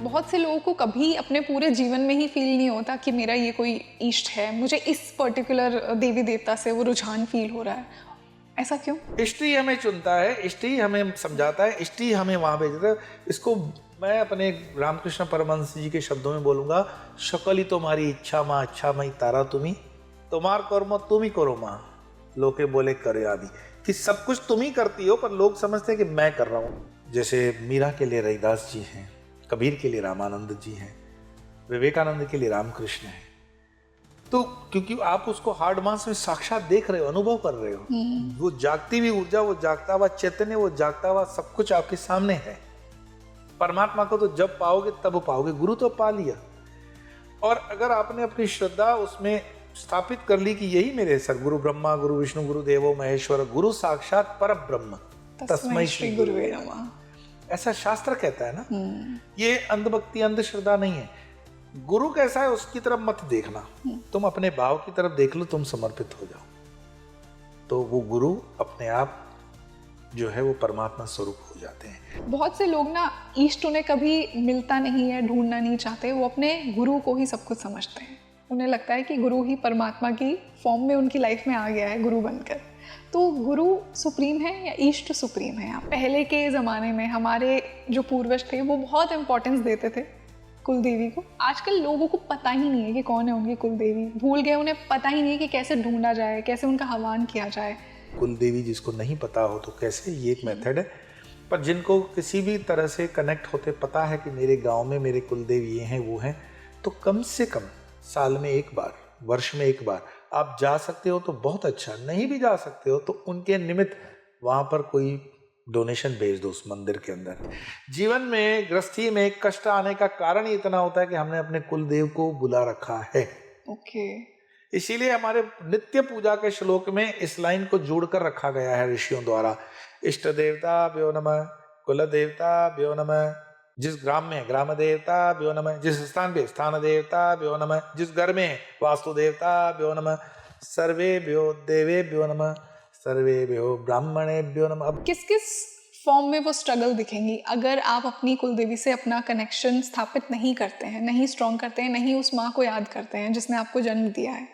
बहुत से लोगों को कभी अपने पूरे जीवन में ही फील नहीं होता कि मेरा ये कोई इष्ट है, मुझे इस पर्टिकुलर देवी देवता से वो रुझान फील हो रहा है। ऐसा क्यों? इष्ट ही हमें चुनता है, इष्ट ही हमें समझाता है, इष्ट ही हमें वहाँ भेजता है। इसको मैं अपने रामकृष्ण परमहंस जी के शब्दों में बोलूँगा, शकली तुम्हारी इच्छा माँ, अच्छा मई तारा तुम्ही, तुम्हार कर्म तुम ही करो माँ, लोके बोले करे आदि। कि सब कुछ तुम ही करती हो, पर लोग समझते हैं कि मैं कर रहा हूँ। जैसे मीरा के लिए रविदास जी हैं, कबीर के लिए रामानंद जी हैं, विवेकानंद के लिए रामकृष्ण हैं। तो क्योंकि आप उसको हार्ड मास में साक्षात देख रहे हो, अनुभव कर रहे हो, वो जागती हुई ऊर्जा, वो जागता हुआ चैतन्य, वो जागता हुआ सब कुछ आपके सामने है। परमात्मा को तो जब पाओगे तब पाओगे, गुरु तो पा लिया। और अगर आपने अपनी श्रद्धा उसमें स्थापित कर ली कि यही मेरे सर गुरु ब्रह्मा गुरु विष्णु गुरु देवो महेश्वर गुरु साक्षात पर ब्रह्म तस्मै श्री गुरुवे नमः, ऐसा शास्त्र कहता है ना। ये अंधभक्ति अंधश्रद्धा नहीं है। गुरु कैसा है उसकी तरफ मत देखना, तुम अपने भाव की तरफ देख लो, तुम समर्पित हो जाओ, तो वो गुरु अपने आप जो है वो परमात्मा स्वरूप हो जाते हैं। बहुत से लोग ना इष्ट उन्हें कभी मिलता नहीं है, ढूंढना नहीं चाहते, वो अपने गुरु को ही सब कुछ समझते हैं। उन्हें लगता है कि गुरु ही परमात्मा की फॉर्म में उनकी लाइफ में आ गया है, गुरु बनकर। तो गुरु सुप्रीम है या इष्ट सुप्रीम है? पहले के ज़माने में हमारे जो पूर्वज थे वो बहुत इंपॉर्टेंस देते थे कुल देवी को। आजकल लोगों को पता ही नहीं है कि कौन है उनकी कुल देवी, भूल गए, उन्हें पता ही नहीं है कि कैसे ढूंढा जाए, कैसे उनका हवन किया जाए। कुल देवी जिसको नहीं पता हो तो कैसे, ये एक मेथड है। पर जिनको किसी भी तरह से कनेक्ट होते पता है कि मेरे गांव में मेरे कुल देवी ये हैं वो हैं, तो कम से कम साल में एक बार, वर्ष में एक बार आप जा सकते हो तो बहुत अच्छा, नहीं भी जा सकते हो तो उनके निमित्त वहाँ पर कोई डोनेशन भेज दो उस मंदिर के अंदर। जीवन में गृहस्थी में कष्ट आने का कारण ही इतना होता है कि हमने अपने कुल देव को बुला रखा है। इसीलिए हमारे नित्य पूजा के श्लोक में इस लाइन को जोड़कर रखा गया है ऋषियों द्वारा, इष्ट देवता व्यो नमः, कुल देवता व्यो नमः, जिस ग्राम में ग्राम देवता व्यो नमः, जिस स्थान पे स्थान देवता व्यो नमः, जिस घर में वास्तु देवता व्यो नमः, सर्वेभ्यो देवेभ्यो नमः, सर्वेभ्यो ब्राह्मणेभ्यो नमः। अब किस किस फॉर्म में वो स्ट्रगल दिखेंगी अगर आप अपनी कुलदेवी से अपना कनेक्शन स्थापित नहीं करते हैं, नहीं स्ट्रॉन्ग करते हैं, नहीं उस माँ को याद करते हैं जिसने आपको जन्म दिया है?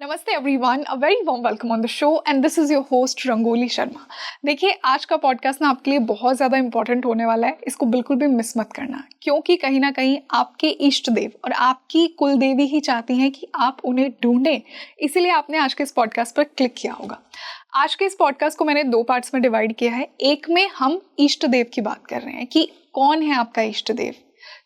नमस्ते everyone, a very warm welcome on the show and this is your host Rangoli Sharma. देखिए, आज का पॉडकास्ट ना आपके लिए बहुत ज़्यादा इंपॉर्टेंट होने वाला है, इसको बिल्कुल भी मिस मत करना, क्योंकि कहीं ना कहीं आपके इष्ट देव और आपकी कुल देवी ही चाहती हैं कि आप उन्हें ढूंढें, इसीलिए आपने आज के इस पॉडकास्ट पर क्लिक किया होगा। आज के इस पॉडकास्ट को मैंने 2 पार्ट्स में डिवाइड किया है। एक में हम इष्ट देव की बात कर रहे हैं कि कौन है आपका इष्ट देव,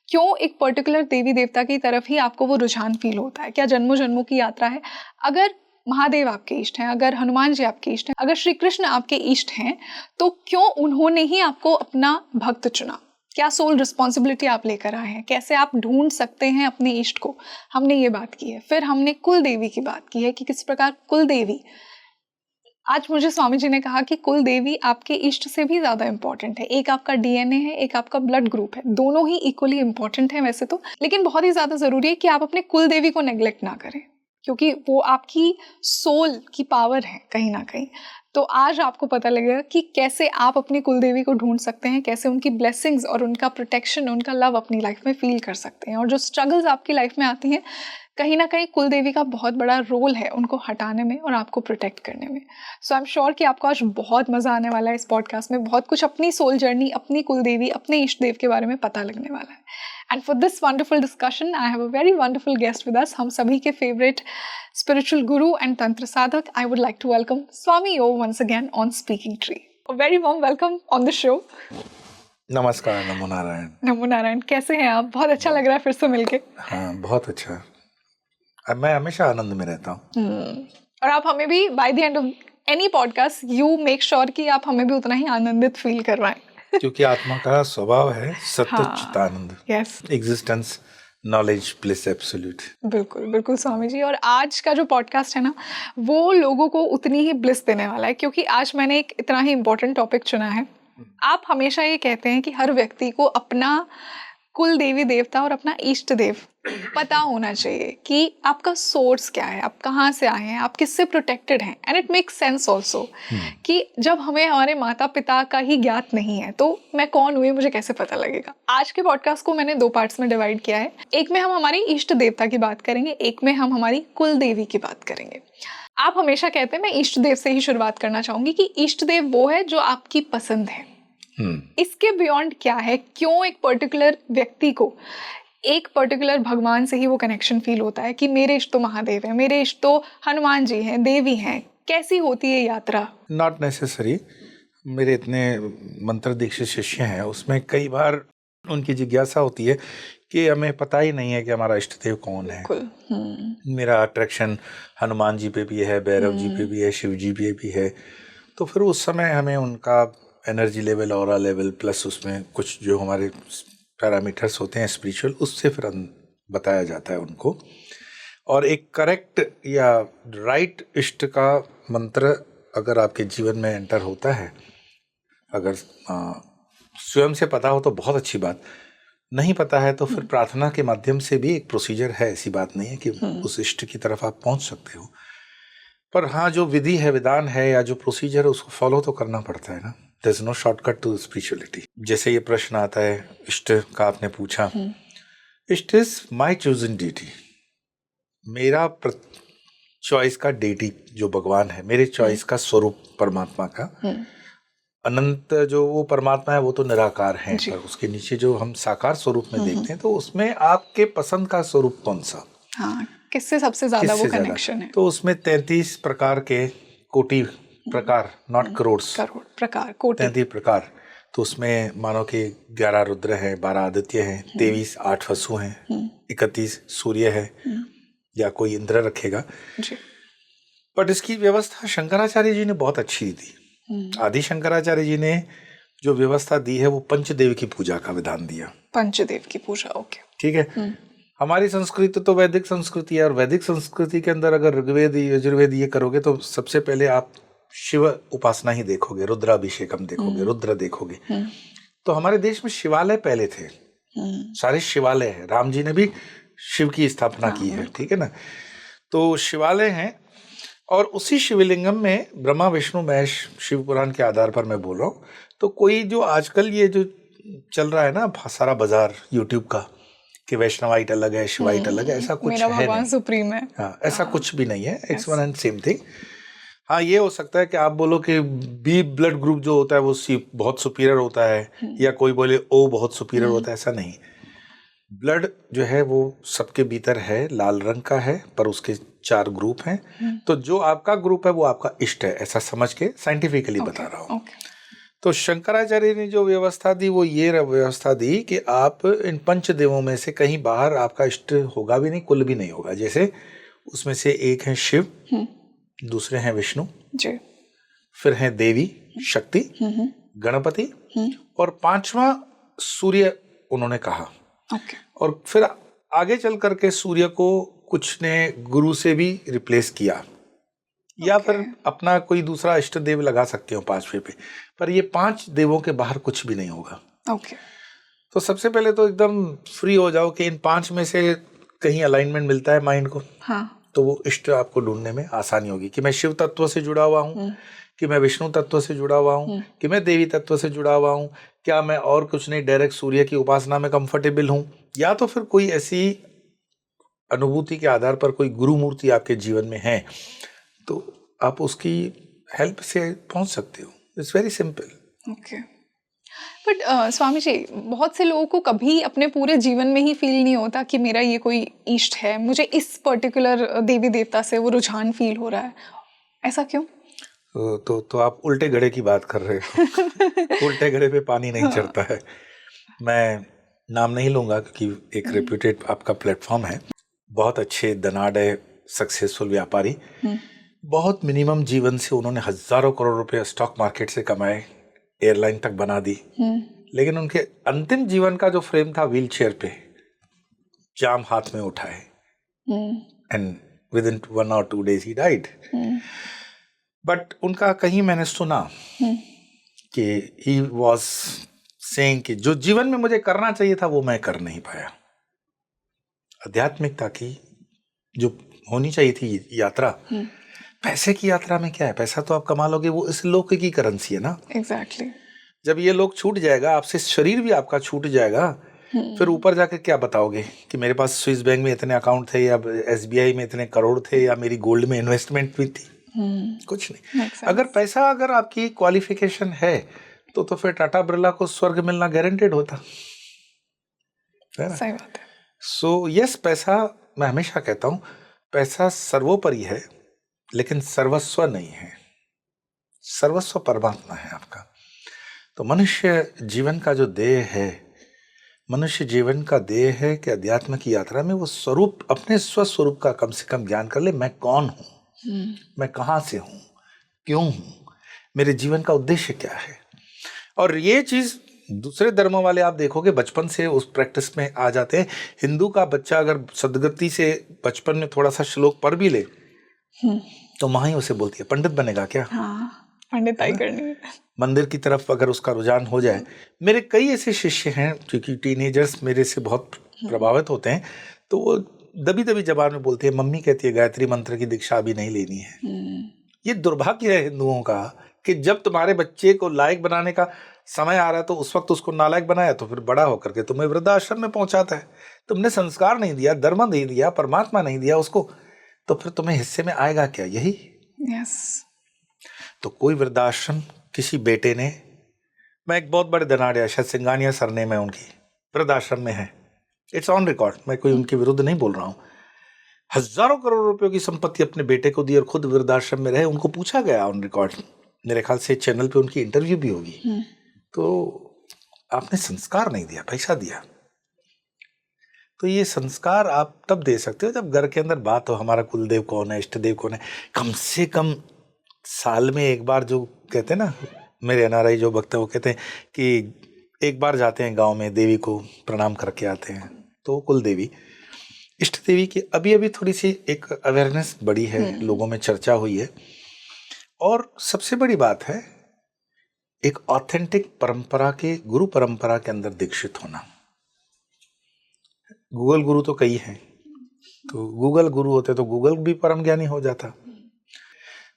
क्यों एक पर्टिकुलर देवी देवता की तरफ ही आपको वो रुझान फील होता है, क्या जन्मों जन्मों की यात्रा है? अगर महादेव आपके इष्ट हैं, अगर हनुमान जी आपके इष्ट हैं, अगर श्री कृष्ण आपके इष्ट हैं, तो क्यों उन्होंने ही आपको अपना भक्त चुना? क्या सोल रिस्पॉन्सिबिलिटी आप लेकर आए हैं? कैसे आप ढूंढ सकते हैं अपने इष्ट को? हमने ये बात की है। फिर हमने कुल देवी की बात की है कि किस प्रकार कुल देवी, आज मुझे स्वामी जी ने कहा कि कुल देवी आपके इष्ट से भी ज़्यादा इंपॉर्टेंट है। एक आपका डीएनए है, एक आपका ब्लड ग्रुप है, दोनों ही इक्वली इंपॉर्टेंट है वैसे तो, लेकिन बहुत ही ज़्यादा ज़रूरी है कि आप अपने कुल देवी को नेग्लेक्ट ना करें, क्योंकि वो आपकी सोल की पावर है कहीं ना कहीं। तो आज आपको पता लगेगा कि कैसे आप अपनी कुल देवी को ढूंढ सकते हैं, कैसे उनकी ब्लेसिंग्स और उनका प्रोटेक्शन, उनका लव अपनी लाइफ में फील कर सकते हैं। और जो स्ट्रगल्स आपकी लाइफ में आती हैं, कहीं ना कहीं कुल देवी का बहुत बड़ा रोल है उनको हटाने में और आपको प्रोटेक्ट करने में। सो आई एम श्योर कि आपको आज बहुत मज़ा आने वाला है इस पॉडकास्ट में, बहुत कुछ अपनी सोल जर्नी, अपनी कुल देवी, अपने इष्ट देव के बारे में पता लगने वाला है। And for this wonderful discussion I have a very wonderful guest with us, हम सभी के favourite spiritual guru and tantra साधक। I would like to welcome Swami यो once again on Speaking Tree. A very warm welcome on the show. नमस्कार, नमो नारायण। नमो नारायण, कैसे हैं आप? बहुत अच्छा लग रहा है फिर से मिलके। हाँ, बहुत अच्छा। मैं हमेशा आनंद में रहता हूँ। और आप हमें भी by the end of any podcast you make sure कि आप हमें भी उतना ही आनंदित फील करवाएं, क्योंकि आत्मा का स्वभाव है सत्य चितानंद, yes, existence, knowledge, bliss, absolute. बिल्कुल बिल्कुल स्वामी जी। और आज का जो पॉडकास्ट है ना, वो लोगों को उतनी ही ब्लिस देने वाला है, क्योंकि आज मैंने एक इतना ही इम्पोर्टेंट टॉपिक चुना है। आप हमेशा ये कहते हैं कि हर व्यक्ति को अपना कुल देवी देवता और अपना इष्ट देव पता होना चाहिए कि आपका सोर्स क्या है, आप कहाँ से आए हैं, आप किससे प्रोटेक्टेड हैं। And it makes sense also कि जब हमें हमारे माता पिता का ही ज्ञात नहीं है तो मैं कौन हुई, मुझे कैसे पता लगेगा। आज के पॉडकास्ट को मैंने 2 पार्ट्स में डिवाइड किया है। एक में हम हमारी इष्ट देवता की बात करेंगे, एक में हम हमारी कुल देवी की बात करेंगे। आप हमेशा कहते हैं, मैं इष्ट देव से ही शुरुआत करना चाहूंगी कि इष्ट देव वो है जो आपकी पसंद है। इसके बियॉन्ड क्या है, क्यों एक पर्टिकुलर व्यक्ति को एक पर्टिकुलर भगवान से ही वो कनेक्शन फील होता है कि मेरे इष्ट तो महादेव है, मेरे इष्ट तो हनुमान जी हैं, देवी हैं। कैसी होती है यात्रा? Not necessary. मेरे इतने मंत्र दीक्षित शिष्य हैं, उसमें कई बार उनकी जिज्ञासा होती है कि हमें पता ही नहीं है कि हमारा इष्ट देव कौन है। मेरा अट्रैक्शन हनुमान जी पे भी है, भैरव जी पे भी है, शिव जी पे भी है। तो फिर उस समय हमें उनका energy level, aura level, plus उसमें कुछ जो हमारे पैरामीटर्स होते हैं स्पिरिचुअल, उससे फिर बताया जाता है उनको। और एक करेक्ट या राइट इष्ट का मंत्र अगर आपके जीवन में एंटर होता है, अगर स्वयं से पता हो तो बहुत अच्छी बात, नहीं पता है तो फिर प्रार्थना के माध्यम से भी एक प्रोसीजर है। ऐसी बात नहीं है कि उस इष्ट की तरफ आप पहुंच सकते हो, पर हाँ, जो विधि है, विधान है या जो प्रोसीजर है, उसको फॉलो तो करना पड़ता है ना। There is no shortcut to spirituality. जैसे ये प्रश्न आता है इष्ट का, आपने पूछा, इष्ट इज माय चूजन डीटी। मेरा चॉइस का डेटी जो भगवान है, मेरे चॉइस का स्वरूप परमात्मा का। अनंत जो वो परमात्मा है वो तो निराकार है, पर उसके नीचे जो हम साकार स्वरूप में देखते हैं, तो उसमें आपके पसंद का स्वरूप कौन सा, हाँ, किससे सबसे ज्यादा वो कनेक्शन है। तो उसमें 33 प्रकार के कोटि प्रकार, नॉट करोड़ प्रकार, कोटि, 33 प्रकार। तो उसमें मानो कि 11 रुद्र हैं, 12 आदित्य हैं, 23 8 वसु हैं, 31 सूर्य है, या कोई इंद्र रखेगा। बट इसकी व्यवस्था शंकराचार्य जी ने बहुत अच्छी दी। आदि शंकराचार्य जी ने जो व्यवस्था दी है वो पंचदेव की पूजा का विधान दिया। पंचदेव की पूजा, ओके, ठीक है। हमारी संस्कृति तो वैदिक संस्कृति है, और वैदिक संस्कृति के अंदर अगर ऋग्वेद यजुर्वेद ये करोगे तो सबसे पहले आप शिव उपासना ही देखोगे, रुद्राभिषेकम देखोगे, रुद्र देखोगे। तो हमारे देश में शिवालय पहले थे, सारे शिवालय हैं। राम जी ने भी शिव की स्थापना की है, ठीक है ना। तो शिवालय हैं, और उसी शिवलिंगम में ब्रह्मा विष्णु महेश, शिव पुराण के आधार पर मैं बोल रहा हूँ। तो कोई जो आजकल ये जो चल रहा है ना सारा बाजार यूट्यूब का, कि वैष्णवाइट अलग है, शिवाइट अलग है, ऐसा कुछ मेरा है भगवान नहीं। सुप्रीम है, हाँ, ऐसा कुछ भी नहीं है। It's one and same thing. हाँ, ये हो सकता है कि आप बोलो कि बी ब्लड ग्रुप जो होता है वो सी बहुत सुपीरियर होता है, या कोई बोले ओ बहुत सुपीरियर होता है। ऐसा नहीं। ब्लड जो है वो सबके भीतर है, लाल रंग का है, पर उसके 4 ग्रुप हैं। तो जो आपका ग्रुप है वो आपका इष्ट है, ऐसा समझ के साइंटिफिकली बता रहा हूँ। तो शंकराचार्य ने जो व्यवस्था दी वो ये व्यवस्था दी कि आप इन पंचदेवों में से कहीं बाहर आपका इष्ट होगा भी नहीं, कुल भी नहीं होगा। जैसे उसमें से एक है शिव, दूसरे हैं विष्णु, फिर हैं देवी शक्ति, गणपति, और 5वां सूर्य उन्होंने कहा। और फिर आगे चल करके सूर्य को कुछ ने गुरु से भी रिप्लेस किया, या फिर अपना कोई दूसरा इष्ट देव लगा सकते हो 5वें पे, पर ये 5 देवों के बाहर कुछ भी नहीं होगा। तो सबसे पहले तो एकदम फ्री हो जाओ कि इन 5 में से कहीं अलाइनमेंट मिलता है माइंड को, तो वो इष्ट आपको ढूंढने में आसानी होगी कि मैं शिव तत्व से जुड़ा हुआ हूँ, कि मैं विष्णु तत्व से जुड़ा हुआ हूँ, कि मैं देवी तत्व से जुड़ा हुआ हूँ, क्या मैं और कुछ नहीं डायरेक्ट सूर्य की उपासना में कंफर्टेबल हूँ, या तो फिर कोई ऐसी अनुभूति के आधार पर कोई गुरु मूर्ति आपके जीवन में है, तो आप उसकी हेल्प से पहुंच सकते हो। It's very simple. Okay. But Swami ji, बहुत से लोगों को कभी अपने पूरे जीवन में ही फील नहीं होता कि मेरा ये कोई इष्ट है, मुझे इस पर्टिकुलर देवी देवता से वो रुझान फील हो रहा है, ऐसा क्यों? तो आप उल्टे घड़े की बात कर रहे हो। उल्टे घड़े पे पानी नहीं चढ़ता है। मैं नाम नहीं लूंगा क्योंकि एक रेप्यूटेड आपका प्लेटफॉर्म है, बहुत अच्छे धनाढ़ सक्सेसफुल व्यापारी, बहुत मिनिमम जीवन से उन्होंने हजारों करोड़ रुपए स्टॉक मार्केट से कमाए, एयरलाइन तक बना दी, लेकिन उनके अंतिम जीवन का जो फ्रेम था व्हील चेयर पे, जाम हाथ में उठाए, and with in 1 or 2 days he died. But उनका कहीं मैंने सुना कि ही वॉज सेइंग कि जो जीवन में मुझे करना चाहिए था वो मैं कर नहीं पाया। आध्यात्मिकता की जो होनी चाहिए थी यात्रा, पैसे की यात्रा में क्या है, पैसा तो आप कमा लोगे, वो इस लोक की करेंसी है ना। एग्जैक्टली। जब ये लोग छूट जाएगा आपसे, शरीर भी आपका छूट जाएगा, फिर ऊपर जाके क्या बताओगे कि मेरे पास स्विस बैंक में इतने अकाउंट थे, या एसबीआई में इतने करोड़ थे, या मेरी गोल्ड में इन्वेस्टमेंट भी थी। कुछ नहीं। अगर पैसा, अगर आपकी क्वालिफिकेशन है तो फिर टाटा बिरला को स्वर्ग मिलना गारंटेड होता है ना। सही बात है। सो यस, पैसा, मैं हमेशा कहता हूँ पैसा सर्वोपरि है, लेकिन सर्वस्व नहीं है। सर्वस्व परमात्मा है आपका। तो मनुष्य जीवन का जो ध्येय है, मनुष्य जीवन का ध्येय है कि अध्यात्म की यात्रा में वो स्वरूप, अपने स्वस्वरूप का कम से कम ज्ञान कर ले। मैं कौन हूँ, मैं कहाँ से हूँ, क्यों हूँ, मेरे जीवन का उद्देश्य क्या है। और ये चीज़ दूसरे धर्मों वाले आप देखोगे बचपन से उस प्रैक्टिस में आ जाते हैं। हिंदू का बच्चा अगर सदगति से बचपन में थोड़ा सा श्लोक पढ़ भी ले तो माँ ही उसे बोलती है पंडित बनेगा क्या। हाँ, पंडिताई करनी है। मंदिर की तरफ अगर उसका रुझान हो जाए। मेरे कई ऐसे शिष्य हैं क्योंकि टीनेजर्स मेरे से बहुत प्रभावित होते हैं, तो वो दबी दबी जबान में बोलते हैं, मम्मी कहती है गायत्री मंत्र की दीक्षा अभी नहीं लेनी है। ये दुर्भाग्य है हिंदुओं का कि जब तुम्हारे बच्चे को लायक बनाने का समय आ रहा है तो उस वक्त उसको नालायक बनाया, तो फिर बड़ा होकर के तुम्हें वृद्धाश्रम में पहुंचाता है। तुमने संस्कार नहीं दिया, धर्म नहीं दिया, परमात्मा नहीं दिया उसको, तो फिर तुम्हें हिस्से में आएगा क्या, यही। यस। तो कोई वृद्धाश्रम किसी बेटे ने, मैं एक बहुत बड़े धनाढ़, शायद सिंगानिया सरनेम है उनकी, वृद्धाश्रम में है, इट्स ऑन रिकॉर्ड, मैं कोई उनके विरुद्ध नहीं बोल रहा हूँ, हजारों करोड़ रुपयों की संपत्ति अपने बेटे को दी और खुद वृद्धाश्रम में रहे। उनको पूछा गया ऑन रिकॉर्ड, मेरे ख्याल से चैनल पे उनकी इंटरव्यू भी होगी, तो आपने संस्कार नहीं दिया, पैसा दिया। तो ये संस्कार आप तब दे सकते हो जब घर के अंदर बात हो, हमारा कुलदेव कौन है, इष्ट देव कौन है। कम से कम साल में एक बार, जो कहते हैं ना मेरे एनआरआई जो भक्त है वो कहते हैं कि एक बार जाते हैं गांव में, देवी को प्रणाम करके आते हैं। तो कुल देवी, इष्ट देवी की अभी अभी थोड़ी सी एक अवेयरनेस बढ़ी है, लोगों में चर्चा हुई है। और सबसे बड़ी बात है एक ऑथेंटिक परंपरा के, गुरु परंपरा के अंदर दीक्षित होना। गूगल गुरु तो कई हैं, तो गूगल गुरु होते तो गूगल भी परम ज्ञानी हो जाता।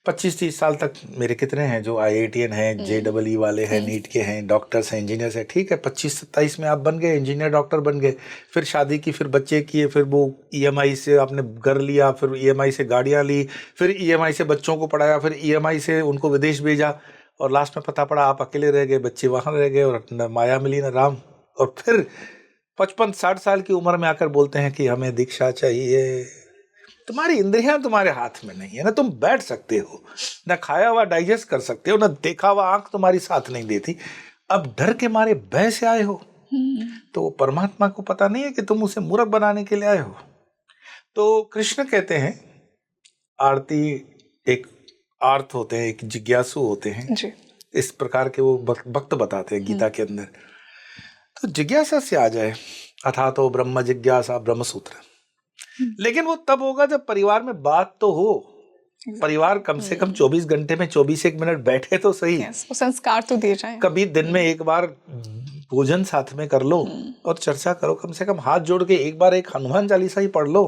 25-30 साल तक मेरे कितने हैं जो IITN हैं, JEE वाले हैं, नीट के हैं, डॉक्टर्स हैं, इंजीनियर्स हैं, ठीक है, 25-27 में आप बन गए, इंजीनियर डॉक्टर बन गए, फिर शादी की, फिर बच्चे किए, फिर वो EMI से आपने घर लिया, फिर EMI से गाड़ियाँ ली, फिर EMI से बच्चों को पढ़ाया, फिर EMI से उनको विदेश भेजा, और लास्ट में पता पड़ा आप अकेले रह गए, बच्चे वहाँ रह गए, और न माया मिली न राम। और फिर 55-60 साल की उम्र में आकर बोलते हैं कि हमें दीक्षा चाहिए। तुम्हारी इंद्रियां तुम्हारे हाथ में नहीं है ना, तुम बैठ सकते हो, ना खाया हुआ डाइजेस्ट कर सकते हो, ना देखा हुआ आंख तुम्हारी साथ नहीं देती, अब डर के मारे भय से आए हो। तो परमात्मा को पता नहीं है कि तुम उसे मूर्ख बनाने के लिए आए हो। तो कृष्ण कहते हैं आरती एक आर्त होते हैं, एक जिज्ञासु होते हैं जी। इस प्रकार के वो भक्त बताते हैं गीता के अंदर। तो जिज्ञासा से आ जाए, अथा तो ब्रह्म जिज्ञासा ब्रह्म सूत्र, लेकिन वो तब होगा जब परिवार में बात तो हो। परिवार कम से कम 24 घंटे में 24 मिनट बैठे तो सही। वो संस्कार तो दिए जाए। कभी दिन में एक बार भोजन साथ में कर लो और चर्चा करो, कम से कम हाथ जोड़ के एक बार एक हनुमान चालीसा ही पढ़ लो,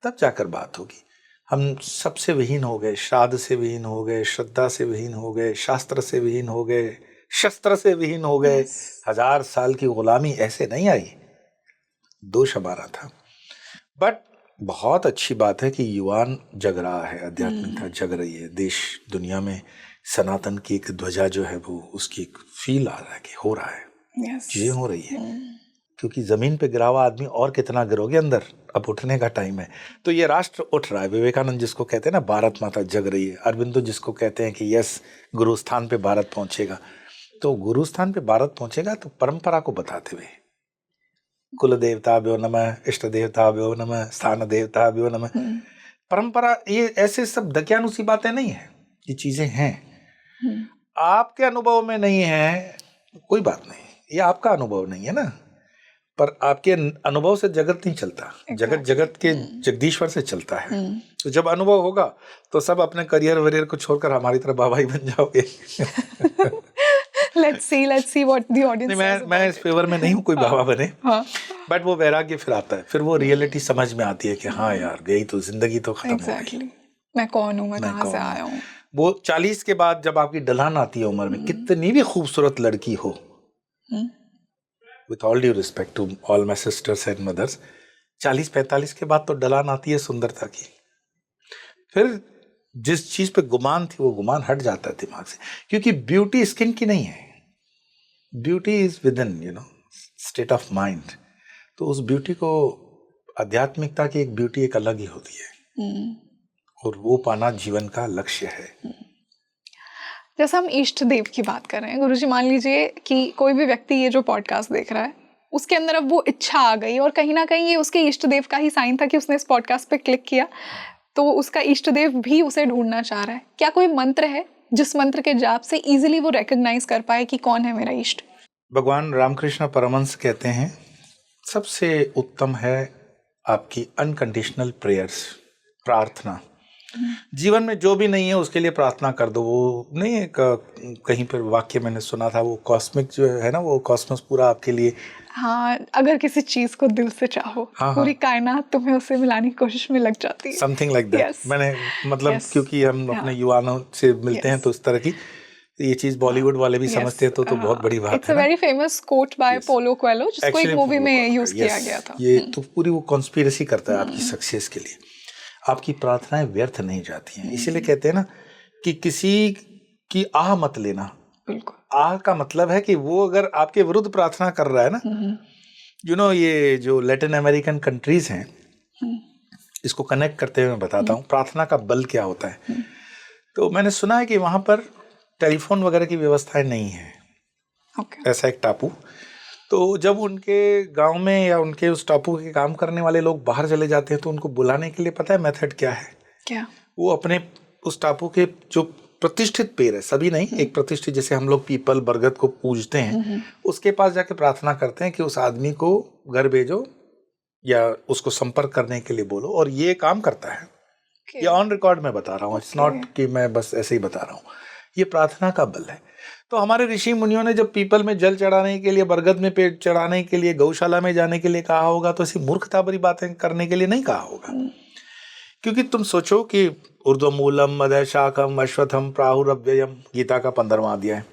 तब जाकर बात होगी। हम सबसे विहीन हो गए, श्राद्ध से विहीन हो गए, श्रद्धा से विहीन हो गए, शास्त्र से विहीन हो गए, शस्त्र से विहीन हो गए। 1000 साल की गुलामी ऐसे नहीं आई, दोष हमारा था। बट बहुत अच्छी बात है कि युवान जग रहा है, आध्यात्मिकता जग रही है, देश दुनिया में सनातन की एक ध्वजा जो है वो, उसकी एक फील आ रहा है कि हो रहा है, चीजें हो रही है। क्योंकि जमीन पे गिरा हुआ आदमी और कितना गिरोगे अंदर, अब उठने का टाइम है। तो ये राष्ट्र उठ रहा है। विवेकानंद जिसको कहते हैं ना भारत माता जग रही है, अरविंदो जिसको कहते हैं कि यस गुरु स्थान पे भारत पहुंचेगा। तो गुरु स्थान पे भारत पहुंचेगा तो परंपरा को बताते हुए, कुल देवताभ्यो नमः, इष्ट देवताभ्यो नमः, स्थान देवताभ्यो नमः। परंपरा ये ऐसे सब दकियानुसी बातें नहीं है, ये चीजें हैं। आपके अनुभव में नहीं है कोई बात नहीं, ये आपका अनुभव नहीं है ना, पर आपके अनुभव से जगत नहीं चलता। जगत जगत के जगदीश्वर से चलता है। तो जब अनुभव होगा तो सब अपने करियर वरियर को छोड़कर हमारी तरह बाबा ही बन जाओगे। Let's see what the audience नहीं, says मैं about इस फेवर में नहीं हूँ कोई बाबा बने, हाँ बट वो वैराग्य फिर आता है, फिर वो रियलिटी समझ में आती है कि हाँ यार, गई तो जिंदगी तो खत्म हो गई। एग्जैक्टली, मैं कौन हूँ, मैं मैं कहाँ से कौन हूँ? आया हूँ। वो 40 के बाद जब आपकी ढलान आती है उम्र में, कितनी भी खूबसूरत लड़की हो, with all due respect to all my sisters and mothers, 40-45 के बाद तो ढलान आती है सुंदरता की। फिर जिस चीज पे गुमान थी वो गुमान हट जाता है दिमाग से, क्योंकि ब्यूटी स्किन की नहीं है, beauty is with in, you know, state of mind. तो उस ब्यूटी को, आध्यात्मिकता की एक ब्यूटी एक अलग ही होती है, और वो पाना जीवन का लक्ष्य है। जैसे हम इष्ट देव की बात कर रहे हैं गुरुजी, मान लीजिए कि कोई भी व्यक्ति ये जो पॉडकास्ट देख रहा है, उसके अंदर अब वो इच्छा आ गई और कहीं ना कहीं ये उसके इष्ट देव का ही साइन था कि उसने इस पॉडकास्ट पे क्लिक किया, तो उसका इष्ट देव भी उसे ढूंढना चाह रहा है। क्या कोई मंत्र है जिस मंत्र के जाप से इजीली वो रिकॉग्नाइज कर पाए कि कौन है मेरा इष्ट? भगवान रामकृष्ण परमहंस कहते हैं सबसे उत्तम है आपकी अनकंडीशनल प्रेयर्स, प्रार्थना। जीवन में जो भी नहीं है उसके लिए प्रार्थना कर दो। वो नहीं, एक कहीं पर वाक्य मैंने सुना था, वो कॉस्मिक जो है ना, वो कॉस्मोस पूरा आपके लिए, हाँ, अगर किसी चीज को दिल से चाहो, हाँ, पूरी कायनात तुम्हें उससे मिलाने की कोशिश में लग जाती है। Something like that. मैंने मतलब क्योंकि हम अपने युवाओं से मिलते हैं तो इस तरह की ये चीज बॉलीवुड वाले भी समझते हैं, तो बहुत बड़ी बात है। It's a very famous quote by Paulo Coelho, जिसको एक मूवी में यूज किया गया था। ये तो पूरी वो कॉन्स्पिरेसी करता है आपकी सक्सेस के लिए। आपकी प्रार्थनाएं व्यर्थ नहीं जाती हैं, इसीलिए कहते हैं ना कि किसी की आह मत लेना। बिल्कुल, आह का मतलब है कि वो अगर आपके विरुद्ध प्रार्थना कर रहा है ना, यू नो, ये जो लैटिन अमेरिकन कंट्रीज हैं, इसको कनेक्ट करते हुए मैं बताता हूँ प्रार्थना का बल क्या होता है। तो मैंने सुना है कि वहां पर टेलीफोन वगैरह की व्यवस्थाएं नहीं है, ऐसा एक टापू। तो जब उनके गांव में या उनके उस टापू के काम करने वाले लोग बाहर चले जाते हैं तो उनको बुलाने के लिए पता है मेथड क्या है? क्या? वो अपने उस टापू के जो प्रतिष्ठित पेड़ है, सभी नहीं, एक प्रतिष्ठित, जैसे हम लोग पीपल बरगद को पूजते हैं, उसके पास जाके प्रार्थना करते हैं कि उस आदमी को घर भेजो या उसको संपर्क करने के लिए बोलो, और ये काम करता है। ये ऑन रिकॉर्ड मैं बता रहा हूँ, इट्स नॉट कि मैं बस ऐसे ही बता रहा हूँ, ये प्रार्थना का बल है। तो हमारे ऋषि मुनियों ने जब पीपल में जल चढ़ाने के लिए, बरगद में पेड़ चढ़ाने के लिए, गौशाला में जाने के लिए कहा होगा, तो ऐसी मूर्खता भरी बातें करने के लिए नहीं कहा होगा। क्योंकि तुम सोचो कि ऊर्ध्वमूलम मदय शाखम अश्वत्थम प्राहुरव्ययम, गीता का 15वां अध्याय है,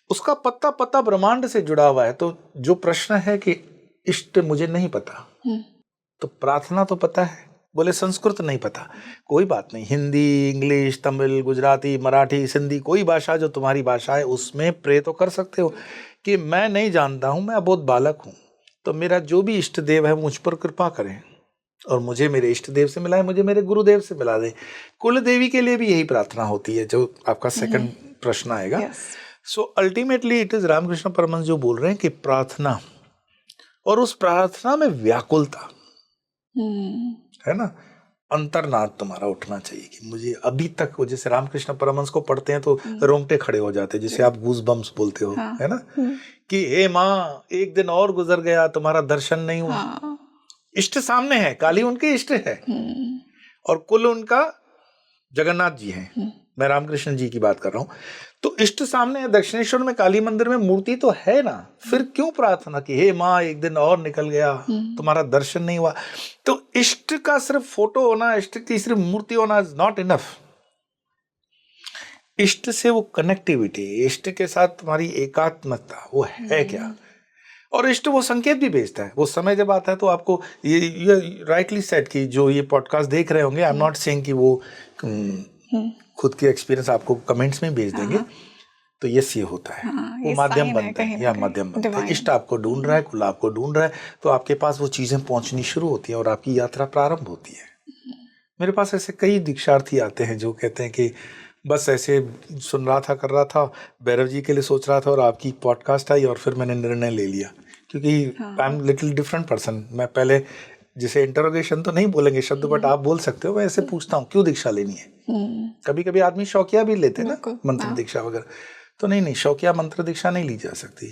उसका पत्ता पत्ता ब्रह्मांड से जुड़ा हुआ है। तो जो प्रश्न है कि इष्ट मुझे नहीं पता, तो प्रार्थना तो पता है। बोले संस्कृत नहीं पता, कोई बात नहीं, हिंदी, इंग्लिश, तमिल, गुजराती, मराठी, सिंधी, कोई भाषा जो तुम्हारी भाषा है उसमें प्रे तो कर सकते हो कि मैं नहीं जानता हूं, मैं बहुत बालक हूं, तो मेरा जो भी इष्ट देव है मुझ पर कृपा करें और मुझे मेरे इष्ट देव से मिलाए, मुझे मेरे गुरुदेव से मिला दे। कुल देवी के लिए भी यही प्रार्थना होती है, जो आपका सेकंड प्रश्न आएगा। So ultimately it is Ramakrishna Paramahamsa जो बोल रहे हैं कि प्रार्थना, और उस प्रार्थना में व्याकुलता है ना, अंतर्नाद तुम्हारा उठना चाहिए कि मुझे अभी तक, वो जैसे रामकृष्ण परमहंस को पढ़ते हैं तो रोंगटे खड़े हो जाते हैं, जिसे आप गूज बम्स बोलते हो, है ना, कि हे माँ एक दिन और गुजर गया, तुम्हारा दर्शन नहीं हुआ। इष्ट सामने है, काली उनके इष्ट है और कुल उनका जगन्नाथ जी हैं, मैं रामकृष्ण जी की बात कर रहा हूं। तो इष्ट सामने है, दक्षिणेश्वर में काली मंदिर में मूर्ति तो है ना, फिर क्यों प्रार्थना की हे माँ एक दिन और निकल गया, तुम्हारा दर्शन नहीं हुआ। तो इष्ट का सिर्फ फोटो होना, इष्ट की सिर्फ मूर्ति होना इज नॉट इनफ। इष्ट से वो कनेक्टिविटी, इष्ट के साथ तुम्हारी एकात्मकता, वो है क्या। और इष्ट वो संकेत भी भेजता है, वो समय जब आता है तो आपको ये राइटली सेट कि जो ये पॉडकास्ट देख रहे होंगे, आई एम नॉट सेइंग कि वो खुद के एक्सपीरियंस आपको कमेंट्स में भेज देंगे, तो यस ये होता है, वो माध्यम बनता है, या माध्यम बनता है। इष्ट आपको ढूंढ रहा है, कुल आपको ढूंढ रहा है, तो आपके पास वो चीजें पहुंचनी शुरू होती है और आपकी यात्रा प्रारंभ होती है। मेरे पास ऐसे कई दीक्षार्थी आते हैं जो कहते हैं कि बस ऐसे सुन रहा था, कर रहा था, भैरव जी के लिए सोच रहा था और आपकी पॉडकास्ट आई और फिर मैंने निर्णय ले लिया। क्योंकि I am little different person. मैं पहले, जिसे इंटरोगेशन तो नहीं बोलेंगे शब्द, बट आप बोल सकते हो, मैं ऐसे पूछता हूँ क्यों दीक्षा लेनी है। कभी कभी आदमी शौकिया भी लेते हैं ना, मंत्र दीक्षा वगैरह, तो नहीं, शौकिया मंत्र दीक्षा नहीं ली जा सकती,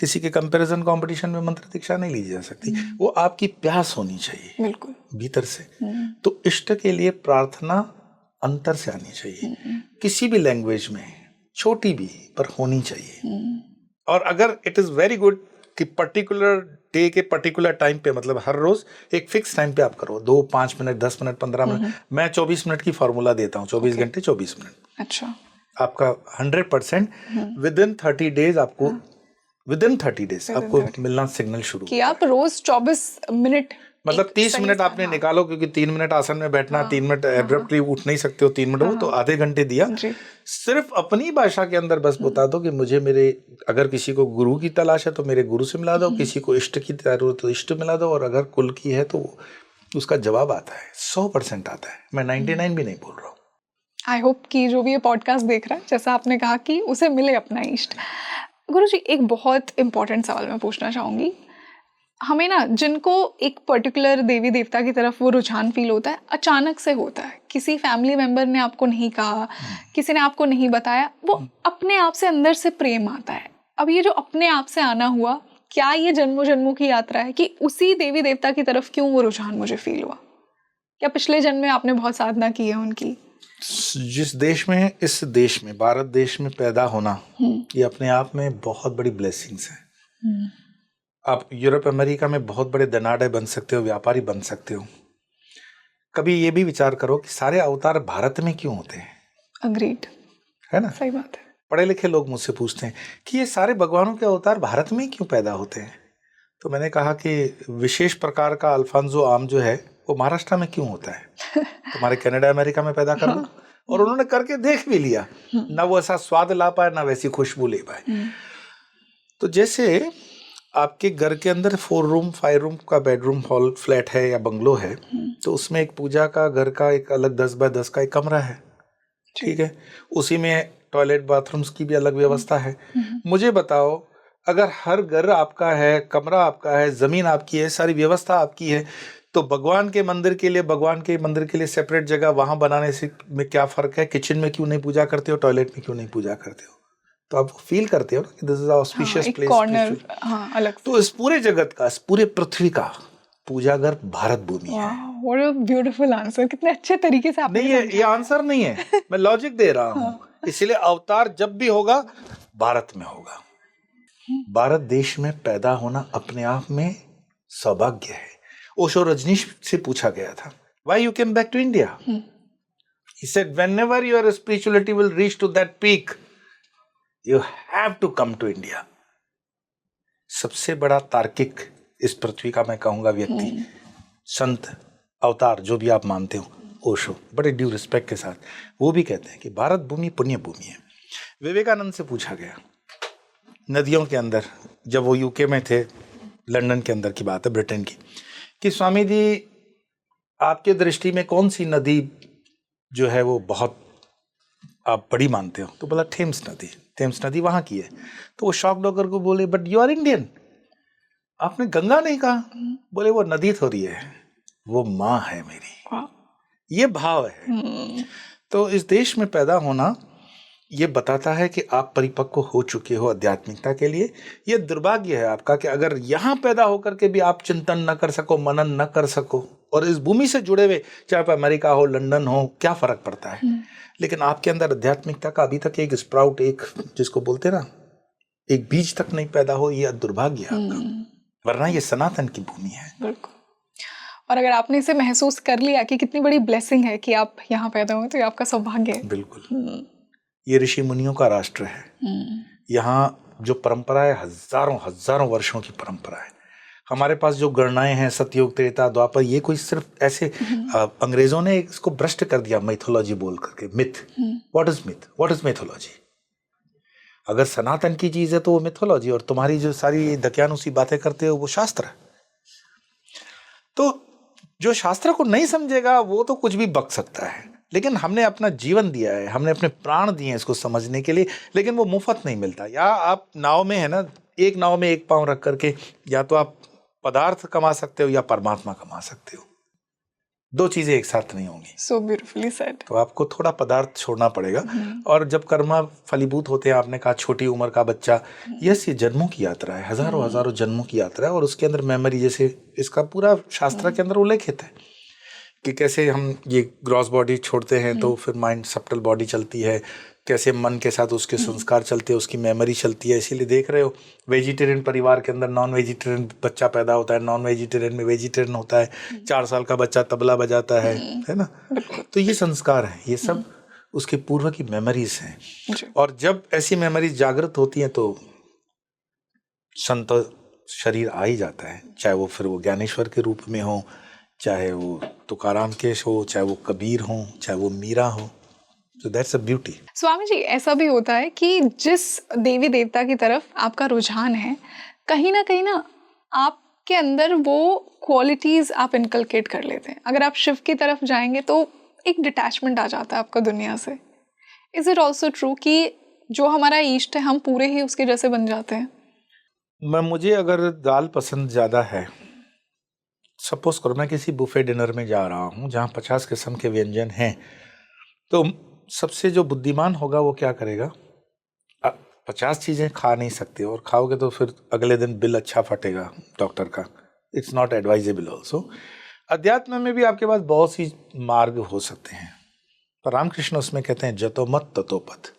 किसी के कंपैरिजन कंपटीशन में मंत्र दीक्षा नहीं ली जा सकती। वो आपकी प्यास होनी चाहिए बिल्कुल भीतर से। तो इष्ट के लिए प्रार्थना अंतर से आनी चाहिए, किसी भी लैंग्वेज में, छोटी भी पर होनी चाहिए। और अगर इट इज वेरी गुड कि पर्टिकुलर डे के पर्टिकुलर टाइम पे, मतलब हर रोज एक फिक्स टाइम पे आप करो, 2, 5 मिनट, 10 मिनट, 15 मिनट। मैं 24 मिनट की फॉर्मूला देता हूँ, 24 घंटे 24 मिनट। अच्छा। आपका 100% विद इन 30 डेज आपको मिलना सिग्नल शुरू कि आप रोज 24 मिनट, मतलब 30 मिनट आपने निकालो, क्योंकि 3 मिनट आसन में बैठना, 3 मिनट एब्रप्टली उठ नहीं सकते हो, 3 मिनट वो तो आधे घंटे दिया। सिर्फ अपनी भाषा के अंदर बस बता दो कि मुझे मेरे, अगर किसी को गुरु की तलाश है तो मेरे गुरु से मिला दो, किसी को इष्ट की जरूरत तो इष्ट मिला दो, और अगर कुल की है तो उसका जवाब आता है, 100% आता है। मैं 99 भी नहीं बोल रहा हूँ। आई होप कि जो भी ये पॉडकास्ट देख रहा है, जैसा आपने कहा कि उसे मिले अपना इष्ट। गुरुजी, एक बहुत इंपॉर्टेंट सवाल मैं पूछना चाहूँगी। हमें ना, जिनको एक पर्टिकुलर देवी देवता की तरफ वो रुझान फील होता है, अचानक से होता है, किसी फैमिली मेम्बर ने आपको नहीं कहा, किसी ने आपको नहीं बताया, वो अपने आप से अंदर से प्रेम आता है। अब ये जो अपने आप से आना हुआ, क्या ये जन्मों जन्मों की यात्रा है कि उसी देवी देवता की तरफ क्यों वो रुझान मुझे फील हुआ? क्या पिछले जन्म में आपने बहुत साधना की है उनकी? जिस देश में, इस देश में, भारत देश में पैदा होना, ये अपने आप में बहुत बड़ी ब्लेसिंग्स है। आप यूरोप अमेरिका में बहुत बड़े धनाढ़ बन सकते हो, व्यापारी बन सकते हो। कभी ये भी विचार करो कि सारे अवतार भारत में क्यों होते हैं? अग्रीड, है ना? सही बात है। पढ़े लिखे लोग मुझसे पूछते हैं कि ये सारे भगवानों के अवतार भारत में क्यों पैदा होते हैं? तो मैंने कहा कि विशेष प्रकार का अल्फांसो आम जो है वो महाराष्ट्र में क्यों होता है? तुम्हारे कनाडा अमेरिका में पैदा कर दो। और उन्होंने करके देख भी लिया, ना वो ऐसा स्वाद ला पाए, ना वैसी खुशबू ले पाए। तो जैसे आपके घर के अंदर 4 रूम 5 रूम का बेडरूम हॉल फ्लैट है या बंगलो है, तो उसमें एक पूजा का घर का एक अलग 10 बाय 10 का एक कमरा है, ठीक है? उसी में टॉयलेट बाथरूम्स की भी अलग व्यवस्था है। मुझे बताओ, अगर हर घर आपका है, कमरा आपका है, जमीन आपकी है, सारी व्यवस्था आपकी है, तो भगवान के मंदिर के लिए सेपरेट जगह वहां बनाने से में क्या फर्क है? किचन में क्यों नहीं पूजा करते हो, टॉयलेट में क्यों नहीं पूजा करते हो? तो आप फील करते हो ना कि this is auspicious place, corner, अलग। तो इस पूरे जगत का, इस पूरे पृथ्वी का पूजा घर भारत भूमि है। व्हाट अ ब्यूटीफुल आंसर, कितने अच्छे तरीके से आपने नहीं, ये आंसर नहीं है, मैं लॉजिक दे रहा हूँ। इसलिए अवतार जब भी होगा भारत में होगा। भारत देश में पैदा होना अपने आप में सौभाग्य है। ओशो रजनीश से पूछा गया था, why you came back to India? He said, whenever your spirituality will reach to that peak, you have to come to India. सबसे बड़ा तार्किक इस पृथ्वी का मैं कहूंगा व्यक्ति, संत, अवतार, जो भी आप मानते हो, ओशो, बड़े ड्यू रिस्पेक्ट के साथ वो भी कहते हैं कि भारत भूमि पुण्य भूमि है। विवेकानंद से पूछा गया नदियों के अंदर, जब वो यूके में थे, लंदन के अंदर की बात है, ब्रिटेन की, कि स्वामी जी आपके दृष्टि में कौन सी नदी जो है वो बहुत आप बड़ी मानते हो? तो बोला थेम्स नदी। थेम्स नदी वहां की है। तो वो शॉक्ड होकर को बोले, बट यू आर इंडियन, आपने गंगा नहीं कहा। बोले वो नदी थोड़ी है, वो माँ है मेरी। ये भाव है। तो इस देश में पैदा होना ये बताता है कि आप परिपक्व हो चुके हो आध्यात्मिकता के लिए। ये दुर्भाग्य है आपका कि अगर यहाँ पैदा होकर के भी आप चिंतन न कर सको, मनन न कर सको, और इस भूमि से जुड़े हुए, चाहे आप अमेरिका हो, लंदन हो, क्या फर्क पड़ता है? लेकिन आपके अंदर आध्यात्मिकता का अभी तक एक स्प्राउट, एक जिसको बोलते ना, एक बीज तक नहीं पैदा हो, ये दुर्भाग्य है आपका। वरना ये सनातन की भूमि है। बिल्कुल। और अगर आपने इसे महसूस कर लिया कि कितनी बड़ी ब्लेसिंग है कि आप यहाँ पैदा हुए, तो ये आपका सौभाग्य है। बिल्कुल। ये ऋषि मुनियों का राष्ट्र है। यहाँ जो परंपरा है, हजारों हजारों वर्षों की परंपरा है। हमारे पास जो गणनाएं हैं, सतयुग, त्रेता, द्वापर, ये कोई सिर्फ ऐसे अंग्रेजों ने इसको भ्रष्ट कर दिया मिथोलॉजी बोल करके। Myth, what is myth, what is mythology? अगर सनातन की चीज है तो वो मिथोलॉजी, और तुम्हारी जो सारी दकियानुसी बातें करते हो वो शास्त्र। तो जो शास्त्र को नहीं समझेगा वो तो कुछ भी बक सकता है, लेकिन हमने अपना जीवन दिया है, हमने अपने प्राण दिए हैं इसको समझने के लिए, लेकिन वो मुफ्त नहीं मिलता। या आप नाव में है ना, एक नाव में एक पांव रख करके या तो आप पदार्थ कमा सकते हो या परमात्मा कमा सकते हो। दो चीजें एक साथ नहीं होंगी। So beautifully said. तो आपको थोड़ा पदार्थ छोड़ना पड़ेगा। और जब कर्म फलीभूत होते हैं, आपने कहा छोटी उम्र का बच्चा, यस, ये जन्मों की यात्रा है, हजारों हजारों जन्मों की यात्रा है, और उसके अंदर मेमोरी, जैसे इसका पूरा शास्त्र के अंदर उल्लेखित है कि कैसे हम ये ग्रॉस बॉडी छोड़ते हैं तो फिर माइंड सब्टल बॉडी चलती है, कैसे मन के साथ उसके संस्कार चलते हैं, उसकी मेमोरी चलती है। इसीलिए देख रहे हो वेजिटेरियन परिवार के अंदर नॉन वेजिटेरियन बच्चा पैदा होता है, नॉन वेजिटेरियन में वेजिटेरियन होता है, 4 साल का बच्चा तबला बजाता है ना। तो ये संस्कार है, ये सब उसके पूर्व की मेमोरीज हैं। और जब ऐसी मेमोरीज जागृत होती हैं तो संत शरीर आ ही जाता है, चाहे वो फिर वो ज्ञानेश्वर के रूप में हो, चाहे वो तुकाराम केश हो, चाहे वो कबीर हो, चाहे वो मीरा हो। So that's a beauty. Swami ji, ऐसा भी होता है कि जिस देवी देवता की तरफ आपका रुझान है, कहीं ना आपके अंदर वो क्वालिटीज आप इनकलकेट कर लेते हैं। अगर आप शिव की तरफ जाएंगे तो एक डिटैचमेंट आ जाता है आपका दुनिया से। इज इट ऑल्सो ट्रू कि जो हमारा इष्ट है हम पूरे ही उसके जैसे बन जाते हैं? मुझे अगर दाल पसंद ज़्यादा है, सपोज करो मैं किसी बुफे डिनर में जा रहा हूँ जहाँ 50 किस्म के व्यंजन हैं, तो सबसे जो बुद्धिमान होगा वो क्या करेगा, 50 चीज़ें खा नहीं सकते, और खाओगे तो फिर अगले दिन बिल अच्छा फटेगा डॉक्टर का। It's not advisable also. अध्यात्म में भी आपके पास बहुत सी मार्ग हो सकते हैं, पर रामकृष्ण उसमें कहते हैं जतो मत ततो पथ।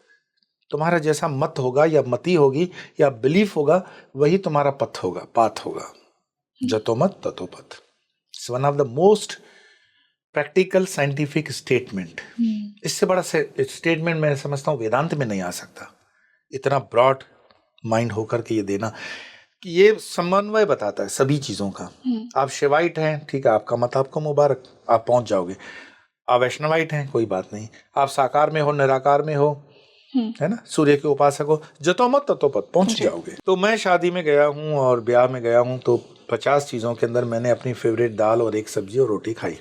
तुम्हारा जैसा मत होगा या मति होगी या बिलीफ होगा, वही तुम्हारा पथ होगा, पाथ होगा। जतो मत ततो पथ, it's one of the most practical scientific statement. इससे बड़ा स्टेटमेंट मैं समझता हूँ वेदांत में नहीं आ सकता। इतना ब्रॉड माइंड होकर के ये देना कि ये समन्वय बताता है सभी चीज़ों का। आप शिवाइट हैं, ठीक है, आपका मत आपको मुबारक, आप पहुंच जाओगे। आप वैष्णवाइट हैं, कोई बात नहीं। आप साकार में हो, निराकार में हो, है ना, सूर्य के उपासक हो, जतो मत ततो पथ, पहुंच जाओगे। तो मैं शादी में गया हूँ और ब्याह में गया हूँ, तो 50 चीज़ों के अंदर मैंने अपनी फेवरेट दाल और एक सब्जी और रोटी खाई।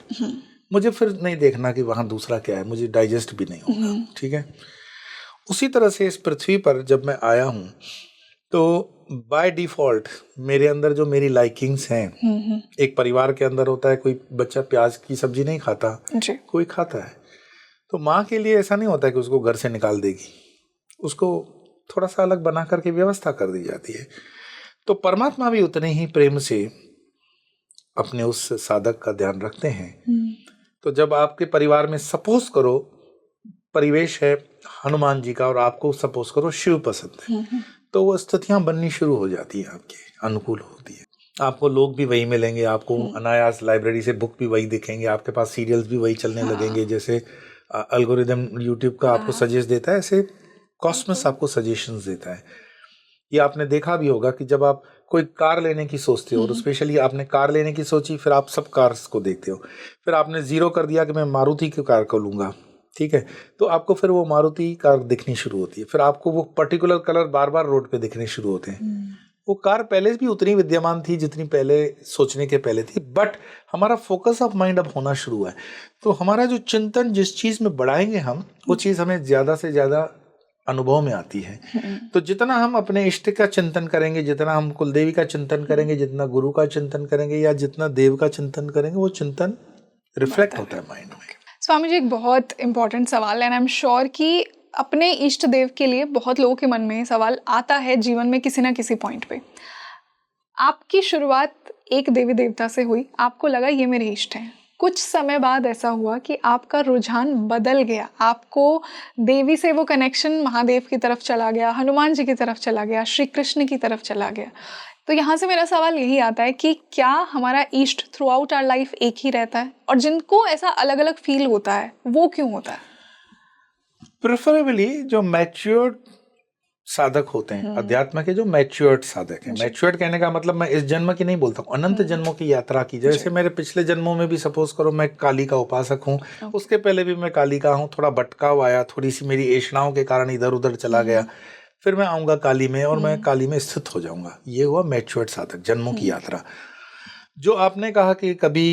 मुझे फिर नहीं देखना कि वहाँ दूसरा क्या है, मुझे डाइजेस्ट भी नहीं होगा, ठीक है। उसी तरह से इस पृथ्वी पर जब मैं आया हूँ तो बाय डिफॉल्ट मेरे अंदर जो मेरी लाइकिंग्स हैं, एक परिवार के अंदर होता है, कोई बच्चा प्याज की सब्जी नहीं खाता, कोई खाता है, तो माँ के लिए ऐसा नहीं होता है कि उसको घर से निकाल देगी, उसको थोड़ा सा अलग बना करके व्यवस्था कर दी जाती है। तो परमात्मा भी उतने ही प्रेम से अपने उस साधक का ध्यान रखते हैं। तो जब आपके परिवार में सपोज करो परिवेश है हनुमान जी का और आपको सपोज करो शिव पसंद है, तो वो स्थितियां बननी शुरू हो जाती है, आपके अनुकूल होती है। आपको लोग भी वही मिलेंगे, आपको अनायास लाइब्रेरी से बुक भी वही दिखेंगे, आपके पास सीरियल्स भी वही चलने लगेंगे। जैसे एल्गोरिदम यूट्यूब का आपको सजेस्ट देता है, ऐसे कॉस्मस आपको सजेशंस देता है। ये आपने देखा भी होगा कि जब आप कोई कार लेने की सोचते हो, और स्पेशली आपने कार लेने की सोची, फिर आप सब कार्स को देखते हो, फिर आपने जीरो कर दिया कि मैं मारुति की कार को लूँगा, ठीक है, तो आपको फिर वो मारुति कार दिखनी शुरू होती है, फिर आपको वो पर्टिकुलर कलर बार बार रोड पे दिखने शुरू होते हैं। वो कार पहले भी उतनी विद्यमान थी जितनी पहले सोचने के पहले थी, बट हमारा फोकस ऑफ माइंड अब होना शुरू है। तो हमारा जो चिंतन जिस चीज़ में बढ़ाएंगे हम, वो चीज़ हमें ज़्यादा से ज़्यादा अनुभव में आती है। तो जितना हम अपने इष्ट का चिंतन करेंगे, जितना हम कुलदेवी का चिंतन करेंगे, जितना गुरु का चिंतन करेंगे या जितना देव का चिंतन करेंगे, वो चिंतन रिफ्लेक्ट होता है माइंड में। स्वामी जी, एक बहुत इंपॉर्टेंट सवाल है, एंड आई एम श्योर कि अपने इष्ट देव के लिए बहुत लोगों के मन में सवाल आता है जीवन में किसी ना किसी पॉइंट पे। आपकी शुरुआत एक देवी देवता से हुई, आपको लगा ये मेरे इष्ट हैं, कुछ समय बाद ऐसा हुआ कि आपका रुझान बदल गया, आपको देवी से वो कनेक्शन महादेव की तरफ चला गया, हनुमान जी की तरफ चला गया, श्री कृष्ण की तरफ चला गया। तो यहाँ से मेरा सवाल यही आता है कि क्या हमारा इष्ट थ्रू आउट आवर लाइफ एक ही रहता है, और जिनको ऐसा अलग अलग फील होता है वो क्यों होता है? प्रेफरेबली जो मैच्योर्ड साधक होते हैं, अध्यात्म के जो मैच्योर्ड साधक हैं, मैच्योर्ड कहने का मतलब मैं इस जन्म की नहीं बोलता हूँ, अनंत जन्मों की यात्रा की। जैसे मेरे पिछले जन्मों में भी सपोज करो मैं काली का उपासक हूँ, उसके पहले भी मैं काली का हूँ, थोड़ा भटकाव आया, थोड़ी सी मेरी ऐषणाओं के कारण इधर उधर चला गया, फिर मैं आऊँगा काली में और मैं काली में स्थित हो जाऊँगा। ये हुआ मैच्योर्ड साधक, जन्मों की यात्रा। जो आपने कहा कि कभी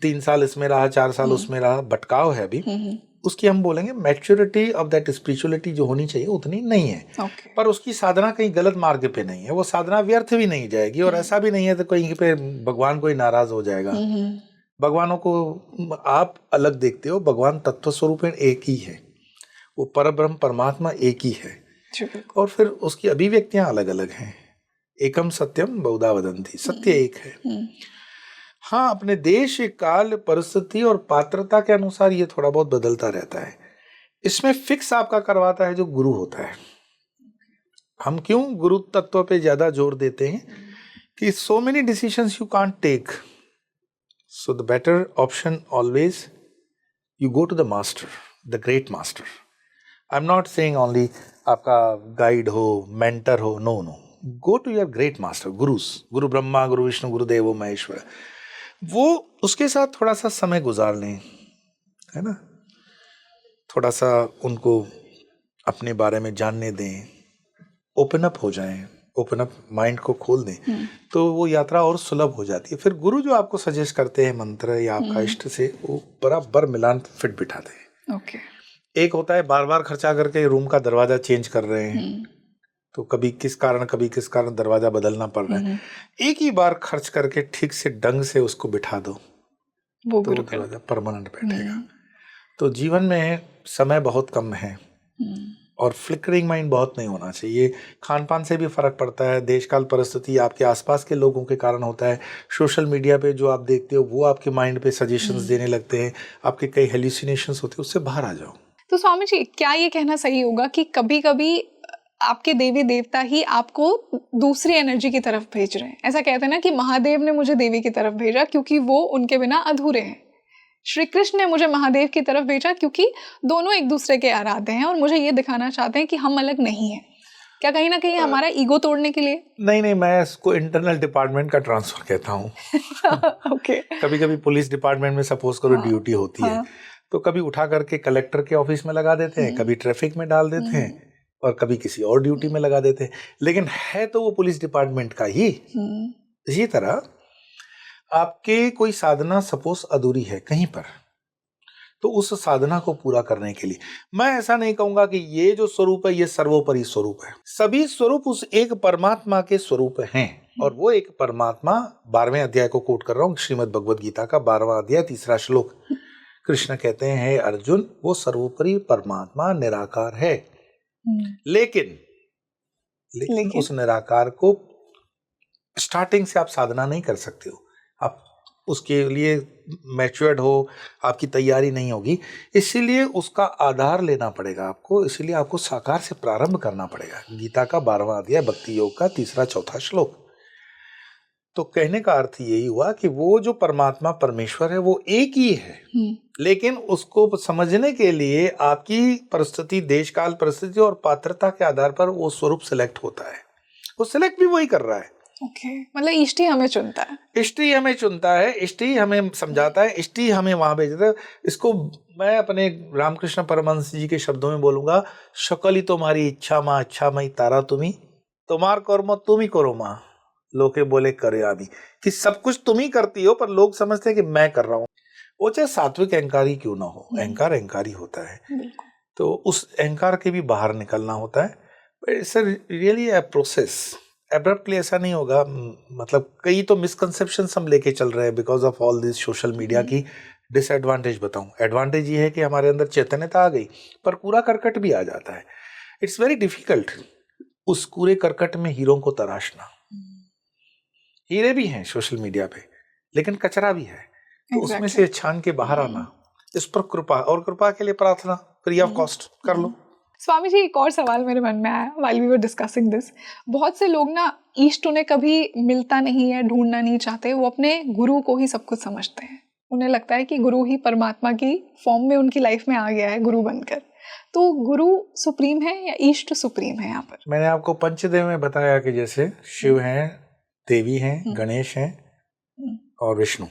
3 साल इसमें रहा, 4 साल उसमें रहा, भटकाव है अभी, उसकी हम बोलेंगे मैच्योरिटी ऑफ दैट स्पिरिचुअलिटी जो होनी चाहिए उतनी नहीं है। पर उसकी साधना कहीं गलत मार्ग पे नहीं है, वो साधना व्यर्थ भी नहीं जाएगी, और ऐसा भी नहीं है तो कहीं पे भगवान कोई नाराज हो जाएगा। भगवानों को आप अलग देखते हो, भगवान तत्व स्वरूप एक ही है, वो परब्रह्म परमात्मा एक ही है, और फिर उसकी अभिव्यक्तियां अलग अलग हैं। एकम सत्यम बहुधा वदंती, सत्य एक है। हाँ, अपने देश, काल, परिस्थिति और पात्रता के अनुसार ये थोड़ा बहुत बदलता रहता है। इसमें फिक्स आपका करवाता है जो गुरु होता है। हम क्यों गुरु तत्व पे ज्यादा जोर देते हैं कि so many decisions you can't take, so the better option always you go to the master, the great master. I'm not saying only आपका गाइड हो, मेंटर हो, no no, go to your great master, gurus, गुरु ब्रह्मा, गुरु विष्णु, गुरु देवो महेश्वर। वो उसके साथ थोड़ा सा समय गुजार लें, है ना, थोड़ा सा उनको अपने बारे में जानने दें, ओपन अप हो जाएं, ओपन अप माइंड को खोल दें, तो वो यात्रा और सुलभ हो जाती है। फिर गुरु जो आपको सजेस्ट करते हैं मंत्र या आपका इष्ट से, वो बराबर मिलान फिट बिठाते हैं। ओके। एक होता है बार बार खर्चा करके रूम का दरवाजा चेंज कर रहे हैं, तो कभी किस कारण दरवाजा बदलना पड़ रहा है। एक ही बार खर्च करके ठीक से ढंग से उसको बिठा दो, वो तो दरवाजा परमानेंट बैठेगा। तो जीवन में समय बहुत कम है और फ्लिकरिंग माइंड बहुत नहीं होना चाहिए। खान पान से भी फर्क पड़ता है, देश काल परिस्थिति आपके आसपास के लोगों के कारण होता है। सोशल मीडिया पे जो आप देखते हो वो आपके माइंड पे सजेशंस देने लगते हैं, आपके कई हेल्यूसिनेशंस होते हैं, उससे बाहर आ जाओ। तो स्वामी जी, क्या ये कहना सही होगा कि कभी कभी आपके देवी देवता ही आपको दूसरी एनर्जी की तरफ भेज रहे हैं? ऐसा कहते हैं ना कि महादेव ने मुझे देवी की तरफ भेजा क्योंकि वो उनके बिना अधूरे हैं। श्री कृष्ण ने मुझे महादेव की तरफ भेजा क्योंकि दोनों एक दूसरे के आराध्य हैं और मुझे ये दिखाना चाहते हैं कि हम अलग नहीं हैं। क्या कहीं ना कहीं हमारा ईगो तोड़ने के लिए? नहीं, मैं इसको इंटरनल डिपार्टमेंट का ट्रांसफर कहता हूँ। ओके। कभी कभी पुलिस डिपार्टमेंट में सपोज करो ड्यूटी होती है, तो कभी उठा करके कलेक्टर के ऑफिस में लगा देते हैं, कभी ट्रैफिक में डाल देते हैं, और कभी किसी और ड्यूटी में लगा देते हैं, लेकिन है तो वो पुलिस डिपार्टमेंट का ही। इसी तरह आपके कोई साधना सपोज अधूरी है कहीं पर, तो उस साधना को पूरा करने के लिए मैं ऐसा नहीं कहूंगा कि ये जो स्वरूप है ये सर्वोपरि स्वरूप है। सभी स्वरूप उस एक परमात्मा के स्वरूप हैं, और वो एक परमात्मा 12वें अध्याय को कोट कर रहा हूँ, श्रीमद् भगवद गीता का 12वां अध्याय 3रा श्लोक। कृष्ण कहते हैं, हे अर्जुन, वो सर्वोपरि परमात्मा निराकार है, लेकिन उस निराकार को स्टार्टिंग से आप साधना नहीं कर सकते हो। आप उसके लिए मैच्योर्ड हो, आपकी तैयारी नहीं होगी, इसीलिए उसका आधार लेना पड़ेगा आपको। इसीलिए आपको साकार से प्रारंभ करना पड़ेगा। गीता का 12वां अध्याय भक्ति योग का 3रा-4था श्लोक। तो कहने का अर्थ यही हुआ कि वो जो परमात्मा परमेश्वर है वो एक ही है, लेकिन उसको समझने के लिए आपकी परिस्थिति, देश काल परिस्थिति और पात्रता के आधार पर वो स्वरूप सिलेक्ट होता है। वो सिलेक्ट भी वही कर रहा है। ओके, मतलब इष्ट ही हमें चुनता है। इष्ट ही हमें चुनता है, इष्ट ही हमें समझाता है, इष्ट ही हमें वहां भेजता है। इसको मैं अपने रामकृष्ण परमहंस जी के शब्दों में बोलूंगा, शकली तुम्हारी इच्छा माँ, अच्छा मई तारा तुम्ही, तुम्हार कर्म तुम ही करो माँ, लोके बोले करे आमी। कि सब कुछ तुम ही करती हो, पर लोग समझते हैं कि मैं कर रहा हूँ। वो चाहे सात्विक अहंकार ही क्यों ना हो, अहंकार अहंकार ही होता है, तो उस अहंकार के भी बाहर निकलना होता है। But it's really a process. Abruptly ऐसा नहीं होगा। मतलब कई तो मिसकंसेप्शंस हम लेके चल रहे हैं because of all this social media की। डिसएडवांटेज बताऊं, एडवांटेज ये है कि हमारे अंदर चैतन्यता आ गई, पर कूड़ा करकट भी आ जाता है। इट्स वेरी डिफिकल्ट उस कूड़े करकट में हीरों को तराशना। हीरे भी हैं सोशल मीडिया पे, लेकिन कचरा भी है, तो उसमें से छान के बाहर आना, इस पर कृपा, और कृपा के लिए प्रार्थना फ्री ऑफ कॉस्ट कर लो। स्वामी जी, एक और सवाल मेरे मन में आया while we were discussing this। बहुत से लोग ना ईष्ट उन्हें कभी मिलता नहीं है, ढूंढना नहीं चाहते, वो अपने गुरु को ही सब कुछ समझते हैं। उन्हें लगता है कि गुरु ही परमात्मा की फॉर्म में उनकी लाइफ में आ गया है गुरु बनकर। तो गुरु सुप्रीम है या ईष्ट सुप्रीम है? यहाँ पर मैंने आपको पंचदेव में बताया कि जैसे शिव हैं, देवी हैं, गणेश हैं और विष्णु,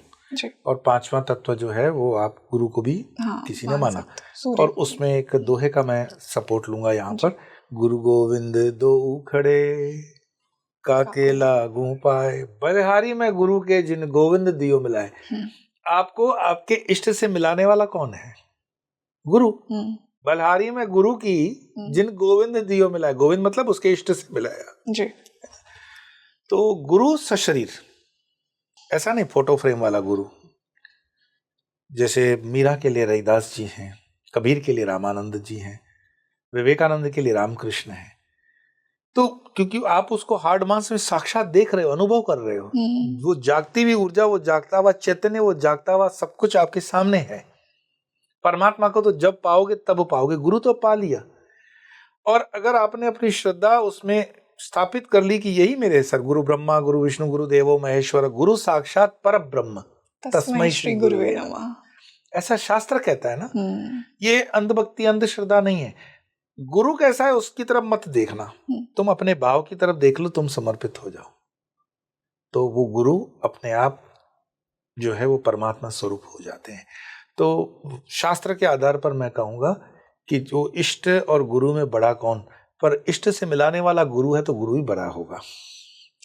और 5वां तत्व जो है वो आप गुरु को भी किसी ने माना। और उसमें एक दोहे का मैं सपोर्ट लूंगा यहाँ पर, गुरु गोविंद दो खड़े काके लागू पाए, बलिहारी में गुरु के जिन गोविंद दियो मिलाए। आपको आपके इष्ट से मिलाने वाला कौन है? गुरु। बलिहारी में गुरु की जिन गोविंद दियो मिलाए, गोविंद मतलब उसके इष्ट से मिलाया जी। तो गुरु सशरीर, ऐसा नहीं फोटो फ्रेम वाला गुरु। जैसे मीरा के लिए रविदास जी हैं, कबीर के लिए रामानंद जी हैं, विवेकानंद के लिए रामकृष्ण हैं। तो क्योंकि आप उसको हार्ड मास में साक्षात देख रहे हो, अनुभव कर रहे हो। वो जागती हुई ऊर्जा, वो जागता हुआ चैतन्य, वो जागता हुआ सब कुछ आपके सामने है। परमात्मा को तो जब पाओगे तब पाओगे, गुरु तो पा लिया। और अगर आपने अपनी श्रद्धा उसमें स्थापित कर ली कि यही मेरे सर गुरु ब्रह्मा गुरु विष्णु गुरु देवो महेश्वर गुरु साक्षात पर ब्रह्म तस्मै श्री गुरुवे नमः, ऐसा शास्त्र कहता है ना। ये अंधभक्ति अंधश्रद्धा नहीं है। गुरु कैसा है उसकी तरफ मत देखना, तुम अपने भाव की तरफ देख लो, तुम समर्पित हो जाओ, तो वो गुरु अपने आप जो है वो परमात्मा स्वरूप हो जाते हैं। तो शास्त्र के आधार पर मैं कहूंगा कि जो इष्ट और गुरु में बड़ा कौन, पर इष्ट से मिलाने वाला गुरु है तो गुरु ही बड़ा होगा।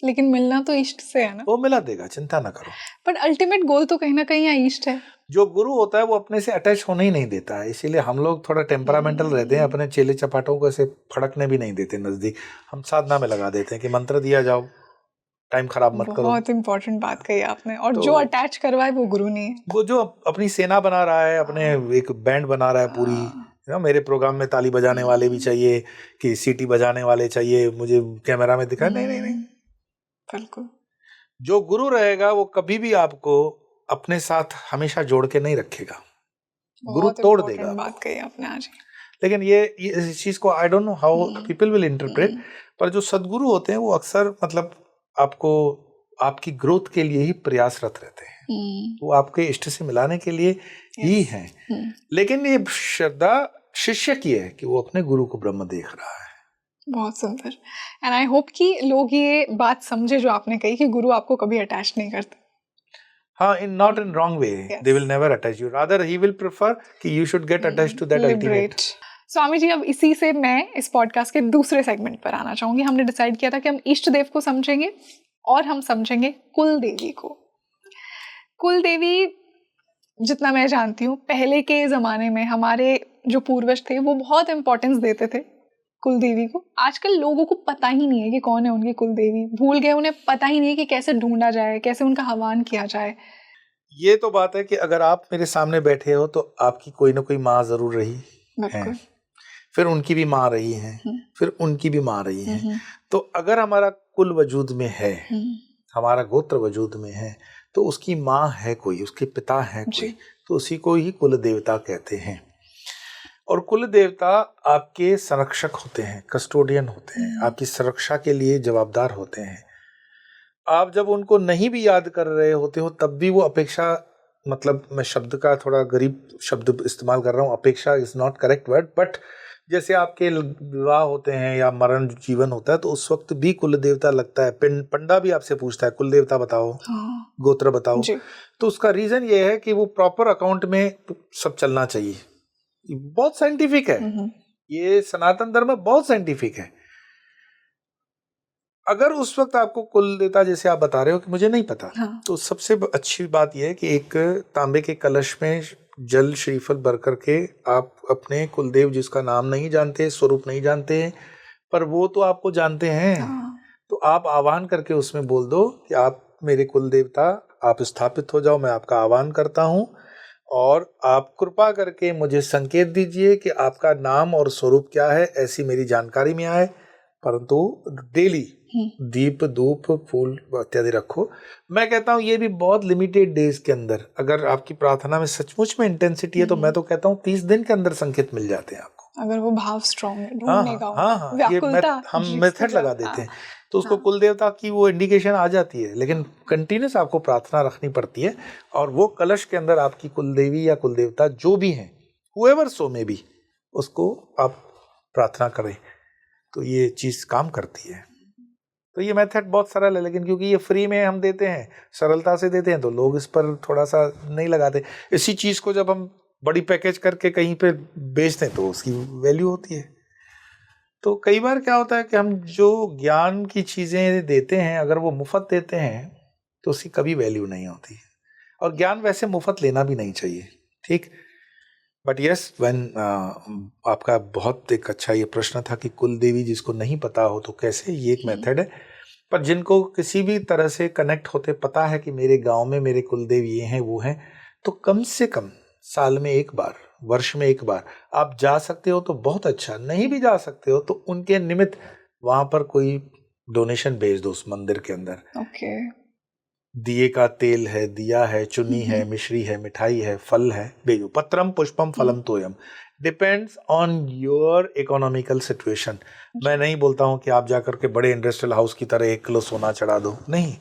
लेकिन मिलना तो इष्ट से है ना, वो मिला देगा, चिंता ना करो। बट अल्टीमेट गोल तो कहीं ना कहीं यहाँ इष्ट है। जो गुरु होता है वो अपने से अटैच होने ही नहीं देता है, इसीलिए हम लोग थोड़ा टेम्परामेंटल रहते हैं, अपने चेले चपाटों को ऐसे फड़कने भी नहीं देते नजदीक। हम साधना में लगा देते हैं कि मंत्र दिया जाओ, टाइम खराब मत करो। बहुत इंपॉर्टेंट बात कही आपने। और तो जो अटैच करवाए वो गुरु नहीं है, वो जो अपनी सेना बना रहा है, अपने एक बैंड बना रहा है पूरी, मेरे प्रोग्राम में ताली बजाने वाले भी चाहिए कि सीटी बजाने वाले चाहिए, मुझे कैमरा में दिखाए, नहीं। बिल्कुल। जो गुरु रहेगा वो कभी भी आपको अपने साथ हमेशा जोड़ के नहीं रखेगा, गुरु तोड़ देगा। बात कही आपने आज। लेकिन ये इस चीज को I don't know how people will interpret, पर जो सदगुरु होते हैं वो अक्सर मतलब आपको आपकी ग्रोथ के लिए ही प्रयासरत रहते हैं, वो आपके इष्ट से मिलाने के लिए ही हैं। लेकिन ये श्रद्धा शिष्य की है कि वो अपने गुरु को ब्रह्म देख रहा है। बहुत सुंदर। एंड आई होप कि लोग ये बात समझे जो आपने कही कि गुरु आपको कभी अटैच नहीं करते। हाँ, not in wrong way. Yes. They will never attach you. Rather, he will prefer कि you should get attached to that ultimate. Swami ji, अब इसी से मैं इस पॉडकास्ट के दूसरे सेगमेंट पर आना चाहूंगी। हमने डिसाइड किया था कि हम इष्ट देव को समझेंगे और हम समझेंगे कुल देवी को। कुल देवी जितना मैं जानती हूँ पहले के ज़माने में हमारे जो पूर्वज थे वो बहुत इम्पोर्टेंस देते थे कुल देवी को। आजकल लोगों को पता ही नहीं है कि कौन है उनकी कुल देवी, भूल गए, उन्हें पता ही नहीं है कि कैसे ढूंढा जाए, कैसे उनका हवन किया जाए। ये तो बात है कि अगर आप मेरे सामने बैठे हो तो आपकी कोई ना कोई माँ जरूर रही है, फिर उनकी भी माँ रही है, फिर उनकी भी माँ रही है। तो अगर हमारा कुल वजूद में है, हमारा गोत्र वजूद में है, तो उसकी माँ है कोई, उसके पिता है कोई, तो उसी को ही कुल देवता कहते हैं। और कुल देवता आपके संरक्षक होते हैं, कस्टोडियन होते हैं, आपकी सुरक्षा के लिए जवाबदार होते हैं। आप जब उनको नहीं भी याद कर रहे होते हो तब भी वो अपेक्षा, मतलब मैं शब्द का थोड़ा गरीब शब्द इस्तेमाल कर रहा हूँ, अपेक्षा is not correct word, but जैसे आपके विवाह होते हैं या मरण जीवन होता है तो उस वक्त भी कुल देवता लगता है। पंडा भी आपसे पूछता है कुल देवता बताओ, गोत्र बताओ, तो उसका रीजन ये है कि वो प्रॉपर अकाउंट में सब चलना चाहिए। बहुत साइंटिफिक है ये, सनातन धर्म में बहुत साइंटिफिक है। अगर उस वक्त आपको कुल देवता जैसे आप बता रहे हो कि मुझे नहीं पता, तो सबसे अच्छी बात यह है कि एक तांबे के कलश में जल श्रीफल भर करके आप अपने कुलदेव, जिसका नाम नहीं जानते, स्वरूप नहीं जानते हैं, पर वो तो आपको जानते हैं, तो आप आह्वान करके उसमें बोल दो कि आप मेरे कुल देवता, आप स्थापित हो जाओ, मैं आपका आह्वान करता हूँ और आप कृपा करके मुझे संकेत दीजिए कि आपका नाम और स्वरूप क्या है, ऐसी मेरी जानकारी में आए। परंतु डेली दीप धूप फूल इत्यादि रखो। मैं कहता हूँ ये भी बहुत लिमिटेड डेज के अंदर, अगर आपकी प्रार्थना में सचमुच में इंटेंसिटी है तो मैं तो कहता हूँ 30 दिन के अंदर संकेत मिल जाते हैं आपको, अगर वो भाव स्ट्रॉन्ग है, ढूंढने का ये हम मेथड लगा देते हैं तो उसको कुल देवता की वो इंडिकेशन आ जाती है। लेकिन कंटिन्यूस आपको प्रार्थना रखनी पड़ती है और वो कलश के अंदर आपकी कुल देवी या कुल देवता जो भी हैं, हुएवर सो में भी, उसको आप प्रार्थना करें तो ये चीज काम करती है। तो ये मेथड बहुत सरल है, लेकिन क्योंकि ये फ्री में हम देते हैं, सरलता से देते हैं, तो लोग इस पर थोड़ा सा नहीं लगाते। इसी चीज को जब हम बड़ी पैकेज करके कहीं पे बेचते हैं तो उसकी वैल्यू होती है। तो कई बार क्या होता है कि हम जो ज्ञान की चीजें देते हैं, अगर वो मुफ्त देते हैं तो उसकी कभी वैल्यू नहीं होती। और ज्ञान वैसे मुफ्त लेना भी नहीं चाहिए, ठीक। बट यस, व्हेन आपका बहुत एक अच्छा ये प्रश्न था कि कुल देवी जिसको नहीं पता हो तो कैसे, ये एक मेथड है। पर जिनको किसी भी तरह से कनेक्ट होते पता है कि मेरे गांव में मेरे कुल देवी ये हैं वो हैं, तो कम से कम साल में एक बार, वर्ष में एक बार आप जा सकते हो तो बहुत अच्छा, नहीं भी जा सकते हो तो उनके निमित्त वहाँ पर कोई डोनेशन भेज दो उस मंदिर के अंदर। ओके। दिए का तेल है, दिया है, चुन्नी है, मिश्री है, मिठाई है, फल है, भेजो। पत्रम पुष्पम फलम तोयम, depends on your economical situation. मैं नहीं बोलता हूं कि आप जाकर के बड़े इंडस्ट्रियल हाउस की तरह 1 किलो सोना चढ़ा दो, नहीं,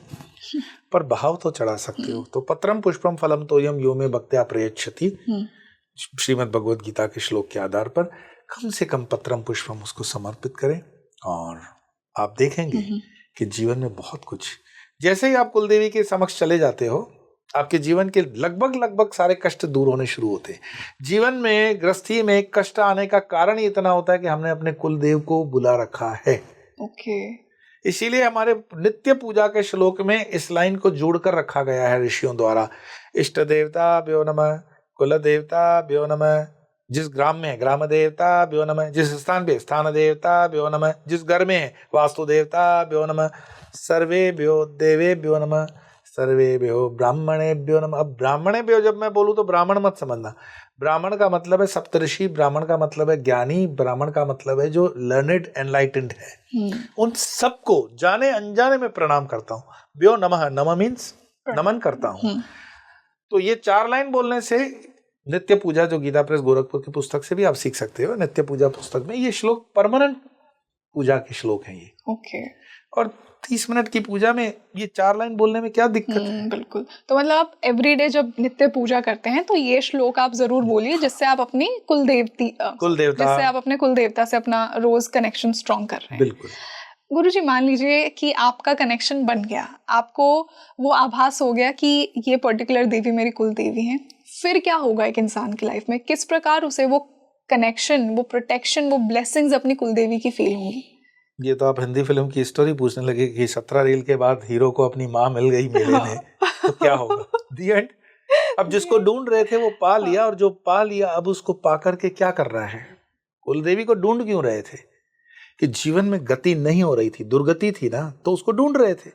पर भाव तो चढ़ा सकते हो। तो पत्रम पुष्पम फलम तोयम यो में भक्त्या प्रयच्छति, श्रीमद् भगवद गीता के श्लोक के आधार पर कम से कम पत्रम पुष्पम उसको समर्पित करें, और आप देखेंगे कि जीवन में बहुत कुछ, जैसे ही आप कुलदेवी के समक्ष चले जाते हो, आपके जीवन के लगभग सारे कष्ट दूर होने शुरू होते हैं। जीवन में, गृहस्थी में कष्ट आने का कारण ही इतना होता है कि हमने अपने कुलदेव को बुला रखा है। ओके। इसीलिए हमारे नित्य पूजा के श्लोक में इस लाइन को जोड़कर रखा गया है ऋषियों द्वारा। इष्ट देवता भ्यो नमः, कुल देवता भ्यो नमः, जिस ग्राम में है ग्राम देवता भ्यो नमः, जिस स्थान पे स्थान देवता भ्यो नमः, जिस घर में है वास्तु देवता भ्यो नमः, सर्वेभ्यो देवेभ्यो नमः, सर्वेभ्यो ब्राह्मणेभ्यो नमः। अब ब्राह्मणेभ्यो जब मैं बोलूं तो ब्राह्मण मत समझना, ब्राह्मण का मतलब है सप्तऋषि, ब्राह्मण का मतलब है ज्ञानी, ब्राह्मण का मतलब है जो लर्नेड एनलाइटेंड है। उन सबको जाने अनजाने में प्रणाम करता हूँ। भ्यो नमः, नमः मीन्स नमन करता हूँ। तो ये 4 लाइन बोलने से नित्य पूजा, जो गीता प्रेस गोरखपुर की पुस्तक से भी आप सीख सकते हो, नित्य पूजा पुस्तक में ये श्लोक परमानेंट पूजा के श्लोक हैं ये। ओके। और 30 मिनट की पूजा में ये 4 लाइन बोलने में क्या दिक्कत है? बिल्कुल। तो मतलब आप एवरीडे जब नित्य पूजा करते हैं तो ये श्लोक आप जरूर बोलिए, जिससे आप अपनी जिससे आप अपने कुल देवता से अपना रोज कनेक्शन स्ट्रॉन्ग कर रहे हैं। बिल्कुल। गुरुजी, मान लीजिए कि आपका कनेक्शन बन गया, आपको वो आभास हो गया कि ये पर्टिकुलर देवी मेरी कुल देवी है, फिर क्या होगा एक इंसान की लाइफ में? किस प्रकार उसे वो कनेक्शन, वो प्रोटेक्शन, वो ब्लेसिंग्स अपनी कुल देवी की फील होंगी? ये तो आप हिंदी फिल्म की स्टोरी पूछने लगे कि 17 रील के बाद हीरो को अपनी माँ मिल गई मेले में, तो क्या होगा? दी एंड। अब जिसको ढूंढ रहे थे वो पा लिया, और जो पा लिया अब उसको पा करके क्या कर रहा है? कुलदेवी को ढूंढ क्यों रहे थे? कि जीवन में गति नहीं हो रही थी, दुर्गति थी ना, तो उसको ढूंढ रहे थे।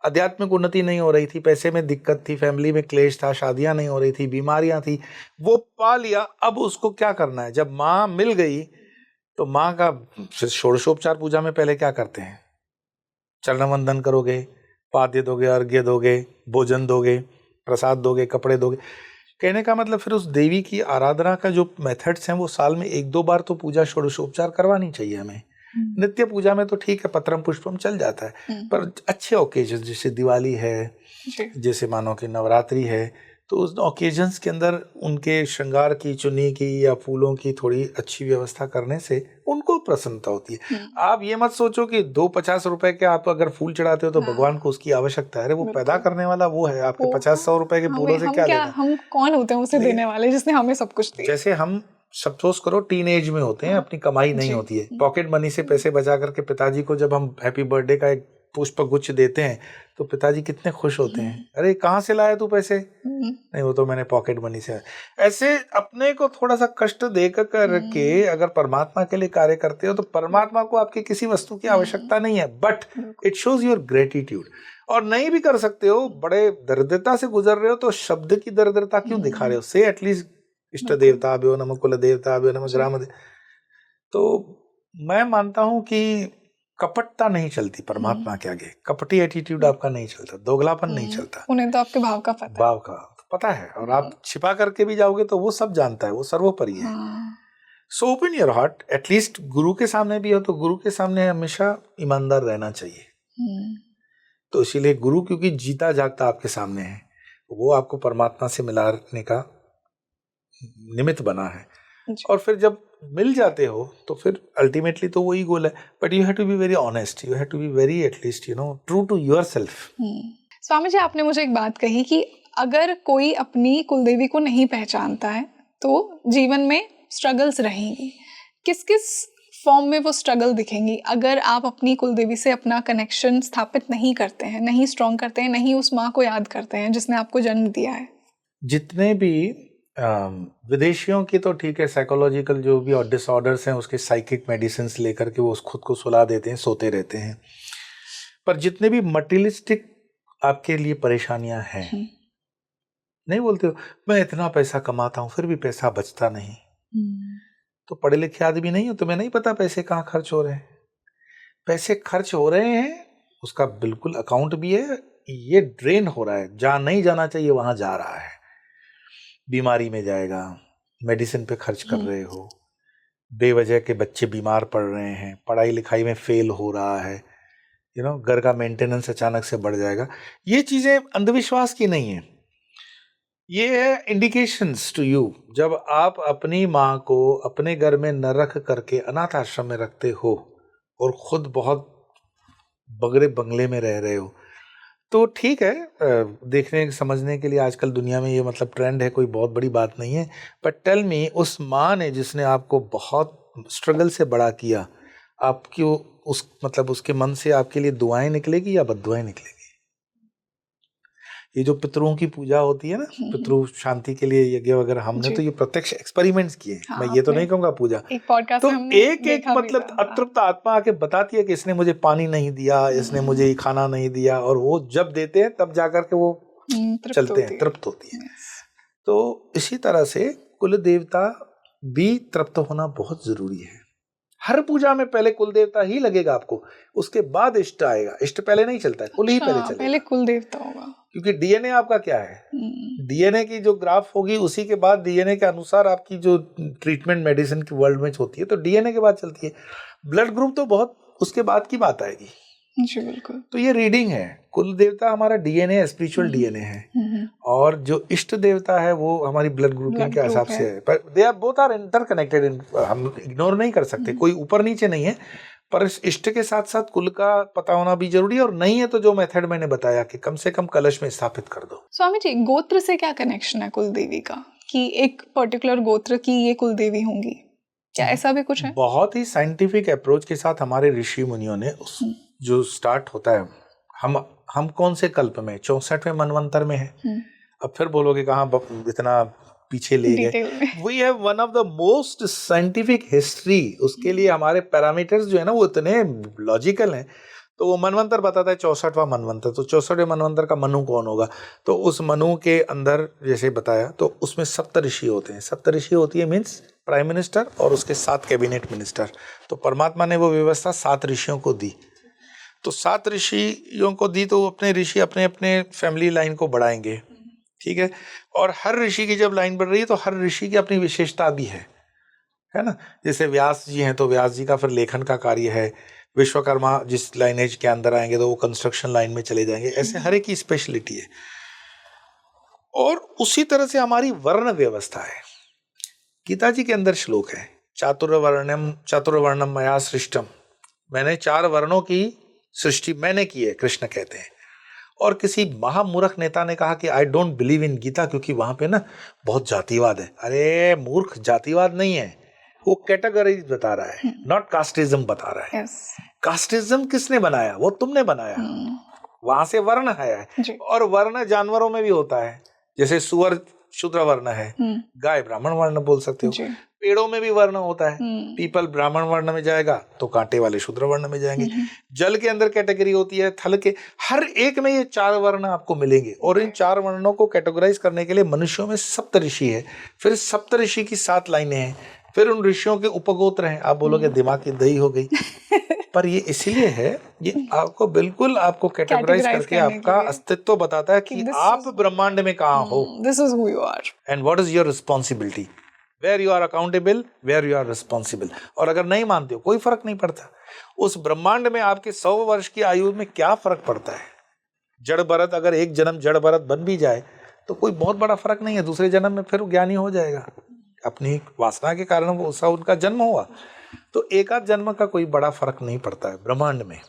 आध्यात्मिक उन्नति नहीं हो रही थी, पैसे में दिक्कत थी, फैमिली में क्लेश था, शादियां नहीं हो रही थी, बीमारियां थी, वो पा लिया। अब उसको क्या करना है? जब माँ मिल गई तो माँ का षोडशोपचार पूजा में पहले क्या करते हैं? चरण वंदन करोगे, पाद्य दोगे, अर्घ्य दोगे, भोजन दोगे, प्रसाद दोगे, कपड़े दोगे। कहने का मतलब फिर उस देवी की आराधना का जो मेथड्स हैं वो साल में 1-2 बार तो पूजा षोडशोपचार करवानी चाहिए हमें। नित्य पूजा में तो ठीक है, पत्रम पुष्पम चल जाता है, पर अच्छे ओकेजन जैसे दिवाली है, जैसे मानो कि नवरात्रि है, तो उस ओकेजन्स के अंदर उनके श्रृंगार की, चुन्नी की या फूलों की थोड़ी अच्छी व्यवस्था करने से उनको प्रसन्नता होती है। आप ये मत सोचो कि 2-50 रुपए के आप अगर फूल चढ़ाते हो तो भगवान को उसकी आवश्यकता है। वो पैदा करने वाला वो है, आपके 50-100 रुपए के फूलों से क्या लेना? हम कौन होते हैं उसे देने वाले, जिसने हमें सब कुछ दिया? जैसे हम सपोज करो टीन एज में होते हैं, अपनी कमाई नहीं होती है, पॉकेट मनी से पैसे बचा करके पिताजी को जब हम हैप्पी बर्थडे का एक पुष्प गुच्छ देते हैं तो पिताजी कितने खुश होते हैं। अरे कहाँ से लाया तू पैसे? नहीं, वो तो मैंने पॉकेट मनी से। ऐसे अपने को थोड़ा सा कष्ट देकर करके अगर परमात्मा के लिए कार्य करते हो तो परमात्मा को आपकी किसी वस्तु की आवश्यकता नहीं है, but it shows your gratitude. और नहीं भी कर सकते हो, बड़े दरिद्रता से गुजर रहे हो, तो शब्द की दरिद्रता क्यों दिखा रहे हो? से एटलीस्ट इष्ट देवता भ्यो नमः, कुल देवता भ्यो नमः, ग्राम देवता। तो मैं मानता हूं कि कपटता नहीं चलती परमात्मा के आगे, कपटी एटीट्यूड आपका नहीं चलता, दोगलापन नहीं चलता। उन्हें तो आपके भाव का पता है, और आप छिपा करके भी जाओगे तो वो सब जानता है, वो सर्वोपरि है। So open your heart, at least गुरु के सामने भी हो तो गुरु के सामने हमेशा ईमानदार रहना चाहिए। तो इसीलिए गुरु क्योंकि जीता जागता आपके सामने है, वो आपको परमात्मा से मिलाने का निमित्त बना है। और फिर जब मिल जाते हो तो फिर अल्टीमेटली तो वही गोल है, but you have to be very honest, you have to be very at least true to yourself. Swami ji, आपने मुझे एक बात कही कि अगर कोई अपनी कुलदेवी को नहीं पहचानता है तो जीवन में स्ट्रगल्स रहेंगी। किस किस फॉर्म में वो स्ट्रगल दिखेंगी अगर आप अपनी कुलदेवी से अपना कनेक्शन स्थापित नहीं करते हैं, नहीं स्ट्रॉन्ग करते हैं, नहीं उस माँ को याद करते हैं जिसने आपको जन्म दिया है? जितने भी विदेशियों की तो ठीक है, साइकोलॉजिकल जो भी डिसऑर्डर्स हैं उसके साइकिक मेडिसिन लेकर के वो खुद को सुला देते हैं, सोते रहते हैं। पर जितने भी मटेरियलिस्टिक आपके लिए परेशानियां हैं, नहीं बोलते हो मैं इतना पैसा कमाता हूं फिर भी पैसा बचता नहीं, तो पढ़े लिखे आदमी नहीं हो, तुम्हें नहीं पता पैसे कहाँ खर्च हो रहे हैं? पैसे खर्च हो रहे हैं उसका बिल्कुल अकाउंट भी है, ये ड्रेन हो रहा है, जहाँ नहीं जाना चाहिए वहां जा रहा है, बीमारी में जाएगा, मेडिसिन पे खर्च कर रहे हो, बेवजह के बच्चे बीमार पड़ रहे हैं, पढ़ाई लिखाई में फेल हो रहा है, घर का मेंटेनेंस अचानक से बढ़ जाएगा। ये चीजें अंधविश्वास की नहीं है, ये है इंडिकेशंस टू यू। जब आप अपनी माँ को अपने घर में न रख करके अनाथ आश्रम में रखते हो और खुद बहुत बगड़े बंगले में रह रहे हो, तो ठीक है, देखने समझने के लिए आजकल दुनिया में ये मतलब ट्रेंड है, कोई बहुत बड़ी बात नहीं है। बट टेल मी, उस माँ ने जिसने आपको बहुत स्ट्रगल से बड़ा किया, आपकी मतलब उसके मन से आपके लिए दुआएं निकलेगी या बद्दुआएं निकलेगी? ये जो पितरों की पूजा होती है ना, पितृ शांति के लिए यज्ञ वगैरह, हमने तो ये प्रत्यक्ष एक्सपेरिमेंट्स किए। मैं ये तो नहीं कहूंगा पूजा, एक पॉडकास्ट तो में हमने एक मतलब अतृप्त आत्मा आके बताती है कि इसने मुझे पानी नहीं दिया, इसने मुझे ये खाना नहीं दिया, और वो जब देते हैं तब जाकर के वो चलते हैं, तृप्त होती है। तो इसी तरह से कुल देवता भी तृप्त होना बहुत जरूरी है। हर पूजा में पहले कुल देवता ही लगेगा आपको, उसके बाद इष्ट आएगा। इष्ट पहले नहीं चलता है, कुल ही पहले चलेगा। पहले कुल देवता होगा, क्योंकि डीएनए आपका क्या है, डीएनए की जो ग्राफ होगी उसी के बाद डीएनए के अनुसार आपकी जो ट्रीटमेंट मेडिसिन की वर्ल्ड में होती है, तो डीएनए के बाद चलती है। ब्लड ग्रुप तो बहुत उसके बाद की बात आएगी। जी बिल्कुल। तो ये रीडिंग है, कुल देवता हमारा डीएनए, स्पिरिचुअल डीएनए है, और जो इष्ट देवता है वो हमारी ब्लड ग्रुपिंग के हिसाब से है। पर they are both are interconnected, हम इग्नोर नहीं कर सकते, कोई ऊपर नीचे नहीं है। पर इस इष्ट के साथ साथ कुल का पता होना भी जरूरी है, और नहीं है तो जो मेथड मैंने बताया कि कम से कम कलश में स्थापित कर दो। स्वामी जी, गोत्र से क्या कनेक्शन है कुल देवी का, कि एक पर्टिकुलर गोत्र की ये कुल देवी होंगी, क्या ऐसा भी कुछ है? बहुत ही साइंटिफिक अप्रोच के साथ हमारे ऋषि मुनियों ने जो स्टार्ट होता है, हम कौन से कल्प में, 64वें मनवंतर में है। अब फिर बोलोगे कहाँ इतना पीछे ले गए। We have one of the most scientific history. उसके लिए हमारे पैरामीटर्स जो है ना वो इतने लॉजिकल हैं। तो वो मनवंतर बताता है 64वां मनवंतर, तो 64वें मनवंतर का मनु कौन होगा, तो उस मनु के अंदर जैसे बताया, तो उसमें सप्तऋषि होते हैं। सप्तऋषि होती है मीन्स प्राइम मिनिस्टर और उसके 7 कैबिनेट मिनिस्टर। तो परमात्मा ने वो व्यवस्था 7 ऋषियों को दी। तो 7 ऋषियों को दी तो अपने ऋषि अपने अपने फैमिली लाइन को बढ़ाएंगे, ठीक है। और हर ऋषि की जब लाइन बढ़ रही है तो हर ऋषि की अपनी विशेषता भी है ना। जैसे व्यास जी हैं तो व्यास जी का फिर लेखन का कार्य है। विश्वकर्मा जिस लाइनेज के अंदर आएंगे तो वो कंस्ट्रक्शन लाइन में चले जाएंगे। ऐसे हर एक की स्पेशलिटी है। और उसी तरह से हमारी वर्ण व्यवस्था है। गीता जी के अंदर श्लोक है, चातुर्वर्णम मया सृष्टम, मैंने 4 वर्णों की सृष्टि मैंने की है, कृष्ण कहते हैं। और किसी महामूर्ख नेता ने कहा कि I don't believe in Gita, क्योंकि वहां पे ना बहुत जातिवाद है। अरे मूर्ख, जातिवाद नहीं है, वो कैटेगरीज बता रहा है, नॉट कास्टिज्म बता रहा है। कास्टिज्म किसने बनाया? वो तुमने बनाया। वहां से वर्ण है, और वर्ण जानवरों में भी होता है। जैसे सुअर शूद्र वर्ण है, गाय ब्राह्मण वर्ण बोल सकते हो। पेड़ों में भी वर्ण होता है। पीपल ब्राह्मण वर्ण में जाएगा तो कांटे वाले शूद्र वर्ण में जाएंगे। जल के अंदर कैटेगरी होती है, थल के, हर एक में ये 4 वर्ण आपको मिलेंगे। और इन 4 वर्णों को कैटेगराइज करने के लिए मनुष्यों में सप्तऋषि है, फिर सप्तऋषि की 7 लाइनें हैं, फिर उन ऋषियों के उपगोत्र हैं। आप बोलोगे दिमाग की दही हो गई, पर ये इसलिए है, ये आपको बिल्कुल आपको कैटेगराइज करके आपका अस्तित्व बताता है कि आप ब्रह्मांड में कहाँ हो। This is who you are. And what is your responsibility? Where you are accountable, where you are responsible. और अगर नहीं मानते हो, कोई फर्क नहीं पड़ता। उस ब्रह्मांड में आपके 100 वर्ष की आयु में क्या फर्क पड़ता है? जड़ भरत, अगर एक जन्म जड़ भरत बन भी जाए तो कोई बहुत बड़ा फर्क नहीं है। दूसरे जन्म में फिर ज्ञानी हो जाएगा, अपनी वासना के कारण वो उनका जन्म हुआ। तो एक आध जन्म का कोई बड़ा फर्क नहीं पड़ता है ब्रह्मांड में।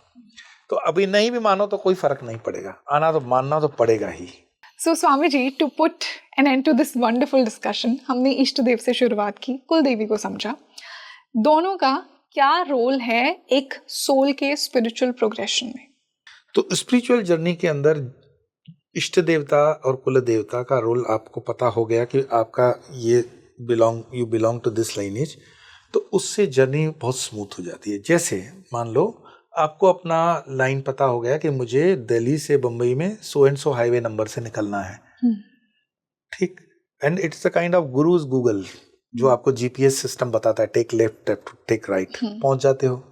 तो अभी नहीं भी मानो तो कोई फर्क नहीं पड़ेगा, आना तो मानना तो पड़ेगा ही। So Swami ji, to put an end to this wonderful discussion, हमने इष्ट देव से शुरुआत की, कुल देवी को समझा। दोनों का क्या रोल है एक सोल के स्पिरिचुअल प्रोग्रेशन में? तो स्पिरिचुअल जर्नी के अंदर इष्ट देवता और कुल देवता का रोल आपको पता हो गया कि आपका ये you belong to this lineage, तो उससे जर्नी बहुत स्मूथ हो जाती है। जैसे मान लो आपको अपना लाइन पता हो गया कि मुझे दिल्ली से बंबई में so and so highway number से निकलना है, ठीक। And it's a kind of gurus Google, जो आपको जीपीएस सिस्टम बताता है, टेक लेफ्ट टेक राइट, पहुंच जाते हो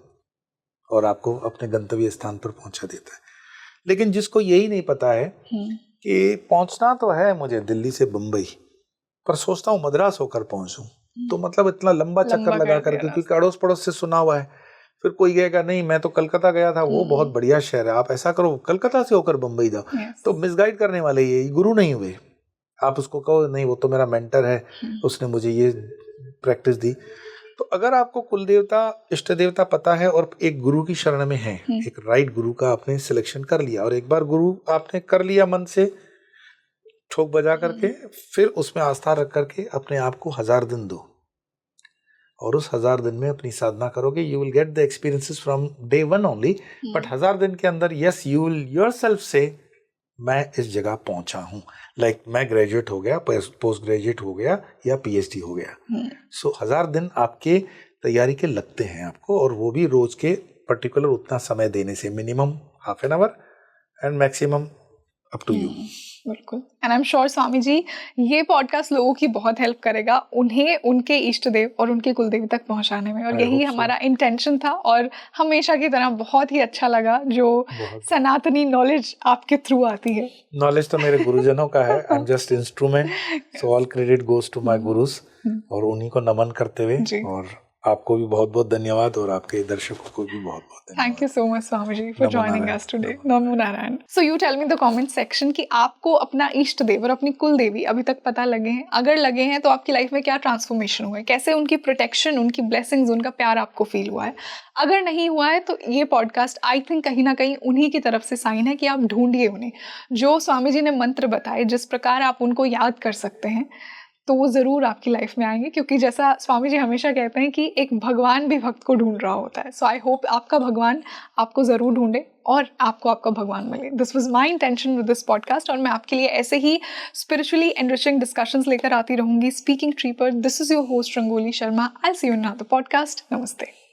और आपको अपने गंतव्य स्थान पर पहुंचा देता है। लेकिन जिसको यही नहीं पता है कि पहुंचना तो है मुझे दिल्ली से बम्बई, पर सोचता हूँ मद्रास होकर पहुंचूं, तो मतलब इतना लंबा चक्कर लगा कर, क्योंकि अड़ोस पड़ोस से सुना हुआ है। फिर कोई कहेगा नहीं मैं तो कलकत्ता गया था, वो बहुत बढ़िया शहर है, आप ऐसा करो कलकत्ता से होकर बम्बई जाओ। तो मिसगाइड करने वाले ये गुरु नहीं हुए। आप उसको कहो नहीं वो तो मेरा मेंटर है, उसने मुझे ये प्रैक्टिस दी। तो अगर आपको कुल देवता इष्ट देवता पता है और एक गुरु की शरण में है, एक राइट गुरु का आपने सिलेक्शन कर लिया, और एक बार गुरु आपने कर लिया मन से ठोक बजा करके, फिर उसमें आस्था रख करके अपने आप को 1000 दिन दो, और उस 1000 दिन में अपनी साधना करोगे, you will get the experiences from day 1 only, but 1000 दिन के अंदर यस यू विल योरसेल्फ से मैं इस जगह पहुंचा हूं। लाइक मैं ग्रेजुएट हो गया, पोस्ट ग्रेजुएट हो गया या पीएचडी हो गया। सो 1000 दिन आपके तैयारी के लगते हैं आपको, और वो भी रोज के पर्टिकुलर उतना समय देने से, minimum half an hour and maximum up to you. बिल्कुल। And I am sure Swami ji ये पॉडकास्ट लोगों की बहुत हेल्प करेगा उन्हें उनके इष्ट देव और उनके कुलदेवी तक पहुंचाने में, और यही हमारा इंटेंशन था। और हमेशा की तरह बहुत ही अच्छा लगा जो सनातनी नॉलेज आपके थ्रू आती है। नॉलेज तो मेरे गुरुजनों का है, I am just instrument, so all credit goes to my gurus, और उन्हीं को नमन करते हुए, और आपको भी बहुत बहुत धन्यवाद, और आपके दर्शकों को भी बहुत बहुत धन्यवाद। Thank you so much Swami ji for joining us today. नमो नारायण। So you tell me the comment section कि आपको अपना इष्ट देव और अपनी कुल देवी अभी तक पता लगे हैं? अगर लगे हैं तो आपकी लाइफ में क्या ट्रांसफॉर्मेशन हुआ है, कैसे उनकी प्रोटेक्शन, उनकी ब्लेसिंग्स, उनका प्यार आपको फील हुआ है? अगर नहीं हुआ है तो ये पॉडकास्ट आई थिंक कहीं ना कहीं उन्हीं की तरफ से साइन है कि आप ढूंढिए उन्हें। जो स्वामी जी ने मंत्र बताए, जिस प्रकार आप उनको याद कर सकते हैं, तो वो ज़रूर आपकी लाइफ में आएंगे, क्योंकि जैसा स्वामी जी हमेशा कहते हैं कि एक भगवान भी भक्त को ढूंढ रहा होता है। सो आई होप आपका भगवान आपको ज़रूर ढूंढे और आपको आपका भगवान मिले। This was my intention with this podcast, और मैं आपके लिए ऐसे ही स्पिरिचुअली एनरिचिंग डिस्कशंस लेकर आती रहूंगी। स्पीकिंग ट्री पर, this is your host Rangoli Sharma. I see you in another podcast. नमस्ते।